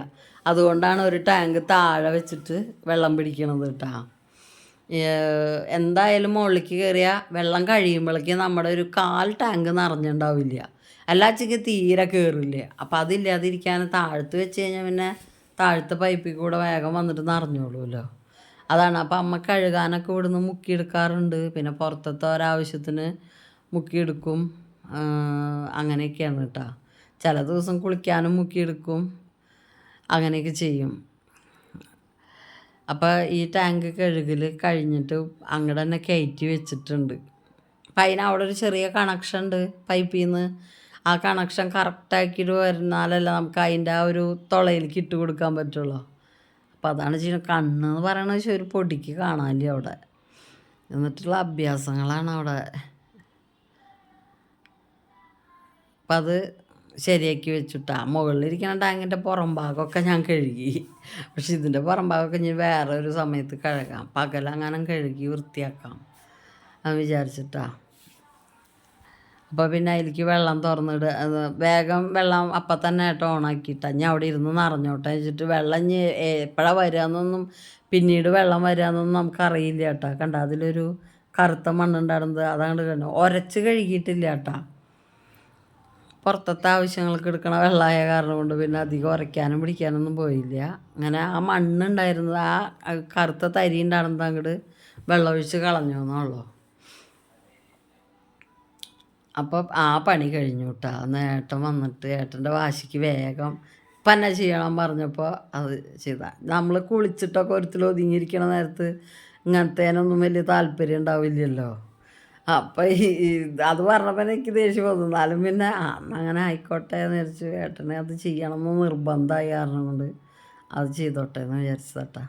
അതുകൊണ്ടാണ് ഒരു ടാങ്ക് താഴെ വെച്ചിട്ട് വെള്ളം പിടിക്കണത് കേട്ടോ. എന്തായാലും മുകളിലേക്ക് കയറിയാൽ വെള്ളം കഴിയുമ്പോഴേക്ക് നമ്മുടെ ഒരു 1/4 ടാങ്ക് നിറഞ്ഞിട്ടുണ്ടാവില്ല, എല്ലാച്ചയ്ക്ക് തീരെ കയറില്ല. അപ്പം അതില്ലാതിരിക്കാൻ താഴത്ത് വെച്ച് കഴിഞ്ഞാൽ പിന്നെ താഴത്തെ പൈപ്പിൽ കൂടെ വേഗം വന്നിട്ട് നിറഞ്ഞോളൂല്ലോ. അതാണ്. അപ്പം അമ്മ കഴുകാനൊക്കെ ഇവിടുന്ന് മുക്കിയെടുക്കാറുണ്ട്, പിന്നെ പുറത്തത്തെ ഒരാവശ്യത്തിന് മുക്കിയെടുക്കും. അങ്ങനെയൊക്കെയാണ് കേട്ടോ. ചില ദിവസം കുളിക്കാനും മുക്കിയെടുക്കും, അങ്ങനെയൊക്കെ ചെയ്യും. അപ്പോൾ ഈ ടാങ്ക് കഴുകൽ കഴിഞ്ഞിട്ട് അങ്ങോട്ട് തന്നെ കയറ്റി വെച്ചിട്ടുണ്ട്. അപ്പം അവിടെ ഒരു ചെറിയ കണക്ഷൻ ഉണ്ട് പൈപ്പിൽ നിന്ന്. ആ കണക്ഷൻ കറക്റ്റാക്കിയിട്ട് വരുന്നാലല്ല നമുക്ക് അതിൻ്റെ ആ ഒരു തുളയിലേക്ക് ഇട്ട് കൊടുക്കാൻ പറ്റുള്ളൂ. അപ്പോൾ അതാണ് ചെയ്യുന്നത്. കണ്ണെന്ന് പറയണത് ഒരു പൊടിക്ക് കാണാനില്ല അവിടെ. എന്നിട്ടുള്ള അഭ്യാസങ്ങളാണ് അവിടെ. അപ്പം അത് ശരിയാക്കി വെച്ചിട്ടാ. മുകളിലിരിക്കുന്ന ടാങ്കിൻ്റെ പുറം ഭാഗമൊക്കെ ഞാൻ കഴുകി. പക്ഷെ ഇതിൻ്റെ പുറം ഭാഗമൊക്കെ ഇനി വേറെ ഒരു സമയത്ത് കഴുകാം, പകലങ്ങനെ കഴുകി വൃത്തിയാക്കാം എന്ന് വിചാരിച്ചിട്ടാ. അപ്പോൾ പിന്നെ അതിലേക്ക് വെള്ളം തുറന്നിടുക, വേഗം വെള്ളം അപ്പം തന്നെ ആയിട്ട് ഓണാക്കിയിട്ടാ. ഞാൻ അവിടെ ഇരുന്ന് നിറഞ്ഞോട്ടെ വെച്ചിട്ട്. വെള്ളം ഇനി എപ്പോഴാണ് വരികയെന്നൊന്നും, പിന്നീട് വെള്ളം വരികയെന്നൊന്നും നമുക്കറിയില്ല കേട്ടോ. കണ്ട അതിലൊരു കറുത്ത മണ്ണുണ്ടായിരുന്നത് അതങ്ങോട്ട് കണ്ടു. ഉരച്ച് കഴുകിയിട്ടില്ല കേട്ടോ. പുറത്തത്തെ ആവശ്യങ്ങൾക്ക് എടുക്കണ വെള്ളമായ കാരണം കൊണ്ട് പിന്നെ അധികം ഉരയ്ക്കാനും പിടിക്കാനൊന്നും പോയില്ല. അങ്ങനെ ആ മണ്ണുണ്ടായിരുന്നത്, ആ കറുത്ത തരി ഉണ്ടായിരുന്നത് അങ്ങോട്ട് വെള്ളമൊഴിച്ച് കളഞ്ഞു എന്നുള്ളൂ. അപ്പോൾ ആ പണി കഴിഞ്ഞു കേട്ടോ. അന്ന് ഏട്ടൻ വന്നിട്ട് ഏട്ടൻ്റെ വാശിക്ക് വേഗം ഇപ്പം എന്നാ ചെയ്യണം പറഞ്ഞപ്പോൾ അത് ചെയ്താൽ. നമ്മൾ കുളിച്ചിട്ടൊക്കെ ഒരുത്തിൽ ഒതുങ്ങിയിരിക്കണ നേരത്ത് ഇങ്ങനത്തേനൊന്നും വലിയ താല്പര്യം ഉണ്ടാവില്ലല്ലോ. അപ്പം അത് പറഞ്ഞപ്പോൾ എനിക്ക് ദേഷ്യം വന്നു. എന്നാലും പിന്നെ അങ്ങനെ ആയിക്കോട്ടെ എന്ന് വിചാരിച്ചു. ഏട്ടനെ അത് ചെയ്യണമെന്ന് നിർബന്ധമായി കാരണം കൊണ്ട് അത് ചെയ്തോട്ടെ എന്ന് വിചാരിച്ചതാട്ടാ.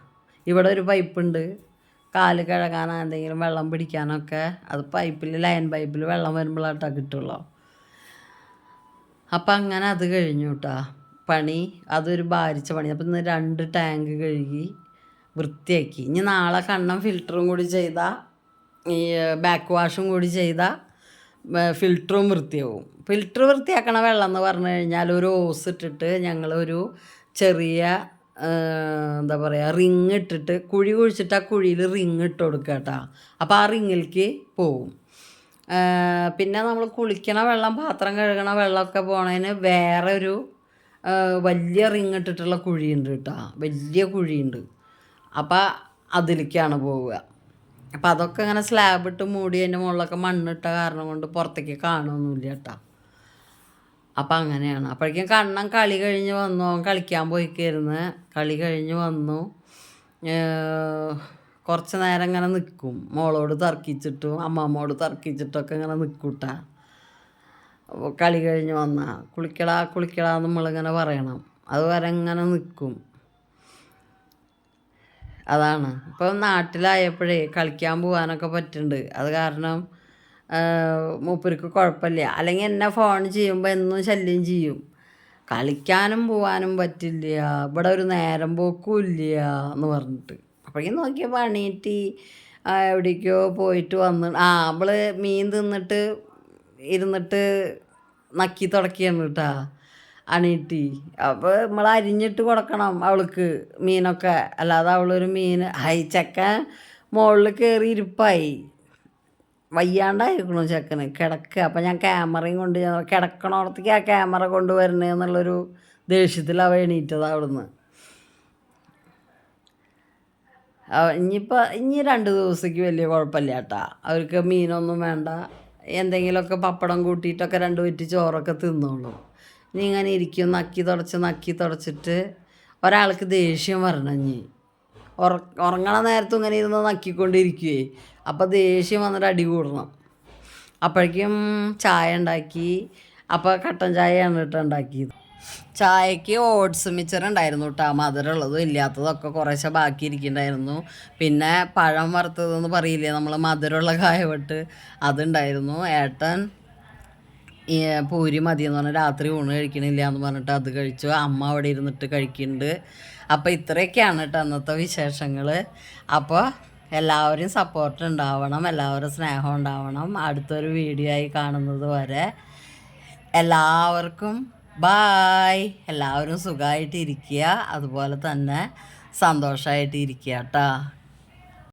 ഇവിടെ ഒരു പൈപ്പുണ്ട്, കാല് കഴുകാനോ എന്തെങ്കിലും വെള്ളം പിടിക്കാനൊക്കെ. അത് പൈപ്പിൽ, ലൈൻ പൈപ്പിൽ വെള്ളം വരുമ്പോഴാട്ടാ കിട്ടുള്ളൂ. അപ്പം അങ്ങനെ അത് കഴിഞ്ഞു കേട്ടോ പണി. അതൊരു ഭാരിച്ച പണി. അപ്പം ഇന്ന് 2 ടാങ്ക് കഴുകി വൃത്തിയാക്കി. ഇനി നാളെ കണ്ണം ഫിൽറ്ററും കൂടി ചെയ്താൽ, ഈ ബാക്ക് വാഷും കൂടി ചെയ്താൽ ഫിൽറ്ററും വൃത്തിയാവും. ഫിൽറ്റർ വൃത്തിയാക്കണ വെള്ളം എന്ന് പറഞ്ഞു കഴിഞ്ഞാൽ ഒരു ഓസ് ഇട്ടിട്ട് ഞങ്ങളൊരു ചെറിയ എന്താ പറയുക റിങ് ഇട്ടിട്ട് കുഴി കുഴിച്ചിട്ട് ആ കുഴിയിൽ റിങ് ഇട്ട് കൊടുക്കുക കേട്ടോ. അപ്പോൾ ആ റിങ്ങിലേക്ക് പോവും. പിന്നെ നമ്മൾ കുളിക്കണ വെള്ളം, പാത്രം കഴുകണ വെള്ളമൊക്കെ പോണതിന് വേറെ ഒരു വലിയ റിങ് ഇട്ടിട്ടുള്ള കുഴിയുണ്ട് കേട്ടോ, വലിയ കുഴിയുണ്ട്. അപ്പോൾ അതിലേക്കാണ് പോവുക. അപ്പോൾ അതൊക്കെ ഇങ്ങനെ സ്ലാബ് ഇട്ട് മൂടി അതിൻ്റെ മുകളിലൊക്കെ മണ്ണിട്ട കാരണം കൊണ്ട് പുറത്തേക്ക് കാണുമൊന്നുമില്ല കേട്ടോ. അപ്പം അങ്ങനെയാണ്. അപ്പോഴേക്കും കണ്ണൻ കളി കഴിഞ്ഞ് വന്നു, അവൻ കളിക്കാൻ പോയിക്കായിരുന്നു. കളി കഴിഞ്ഞ് വന്നു, കുറച്ച് നേരം ഇങ്ങനെ നിൽക്കും, മോളോട് തർക്കിച്ചിട്ടും അമ്മമ്മോട് തർക്കിച്ചിട്ടൊക്കെ ഇങ്ങനെ നിൽക്കൂട്ടാ. കളി കഴിഞ്ഞ് വന്നാൽ കുളിക്കടാ കുളിക്കടാ നമ്മളിങ്ങനെ പറയണം, അതുവരെ ഇങ്ങനെ നിൽക്കും. അതാണ് ഇപ്പം നാട്ടിലായപ്പോഴേ കളിക്കാൻ പോകാനൊക്കെ പറ്റുന്നുണ്ട്. അത് കാരണം മൂപ്പർക്ക് കുഴപ്പമില്ല. അല്ലെങ്കിൽ എന്നെ ഫോൺ ചെയ്യുമ്പോൾ എന്നും ശല്യം ചെയ്യും, കളിക്കാനും പോകാനും പറ്റില്ല, ഇവിടെ ഒരു നേരം പോക്കും ഇല്ല എന്ന് പറഞ്ഞിട്ട്. അപ്പോഴേക്കും നോക്കിയപ്പോൾ എണീറ്റ് എവിടേക്കോ പോയിട്ട് വന്ന് അവൾ മീൻ തിന്നിട്ട് ഇരുന്നിട്ട് നക്കി തുടക്കിയാണ് കേട്ടാ അണീട്ടി. അപ്പോൾ നമ്മൾ അരിഞ്ഞിട്ട് കൊടുക്കണം അവൾക്ക് മീനൊക്കെ, അല്ലാതെ അവളൊരു മീൻ ചെക്കൻ മുകളിൽ കയറി ഇരിപ്പായി, വയ്യാണ്ടായിരിക്കണു ചെക്കന്, കിടക്കുക. അപ്പം ഞാൻ ക്യാമറയും കൊണ്ട് കിടക്കണോടത്തേക്ക് ആ ക്യാമറ കൊണ്ടുവരണേ എന്നുള്ളൊരു ദേഷ്യത്തിൽ അവ എണീറ്റത് അവിടുന്ന്. ഇനി 2 ദിവസത്തേക്ക് വലിയ കുഴപ്പമില്ല കേട്ടാ. അവർക്ക് മീനൊന്നും വേണ്ട, എന്തെങ്കിലുമൊക്കെ പപ്പടം കൂട്ടിയിട്ടൊക്കെ 2 വറ്റി ചോറൊക്കെ തിന്നോളും. ഇനി ഇങ്ങനെ ഇരിക്കും നക്കി തുടച്ചിട്ട് ഒരാൾക്ക് ദേഷ്യം വരണം. ഇനി ഉറങ്ങണ നേരത്തും ഇങ്ങനെ ഇരുന്ന് നക്കിക്കൊണ്ടിരിക്കുകയെ, അപ്പോൾ ദേഷ്യം വന്നിട്ട് അടി കൂടണം. അപ്പോഴേക്കും ചായ ഉണ്ടാക്കി. അപ്പോൾ കട്ടൻ ചായയാണ് കേട്ടോ ഉണ്ടാക്കിയത്. ചായക്ക് ഓട്സ് മിച്ചർ ഉണ്ടായിരുന്നു കേട്ടോ, മധുരമുള്ളതും ഇല്ലാത്തതൊക്കെ കുറേശ്ശെ ബാക്കി ഇരിക്കുന്നുണ്ടായിരുന്നു. പിന്നെ പഴം വറുത്തതെന്ന് പറയില്ലേ നമ്മൾ, മധുരമുള്ള കായവട്ട്, അതുണ്ടായിരുന്നു. ഏട്ടൻ പൂരി മതിയെന്ന് പറഞ്ഞാൽ രാത്രി ഊണ് കഴിക്കണില്ല എന്ന് പറഞ്ഞിട്ട് അത് കഴിച്ചു. അമ്മ അവിടെ ഇരുന്നിട്ട് കഴിക്കുന്നുണ്ട്. അപ്പോൾ ഇത്രയൊക്കെയാണ് കേട്ടോ അന്നത്തെ വിശേഷങ്ങൾ. അപ്പോൾ എല്ലാവരും സപ്പോർട്ട് ഉണ്ടാവണം, എല്ലാവരും സ്നേഹം ഉണ്ടാവണം. അടുത്തൊരു വീഡിയോ ആയി കാണുന്നത് വരെ എല്ലാവർക്കും ബായ്. എല്ലാവരും സുഖമായിട്ടിരിക്കുക, അതുപോലെ തന്നെ സന്തോഷമായിട്ടിരിക്കുക കേട്ടോ.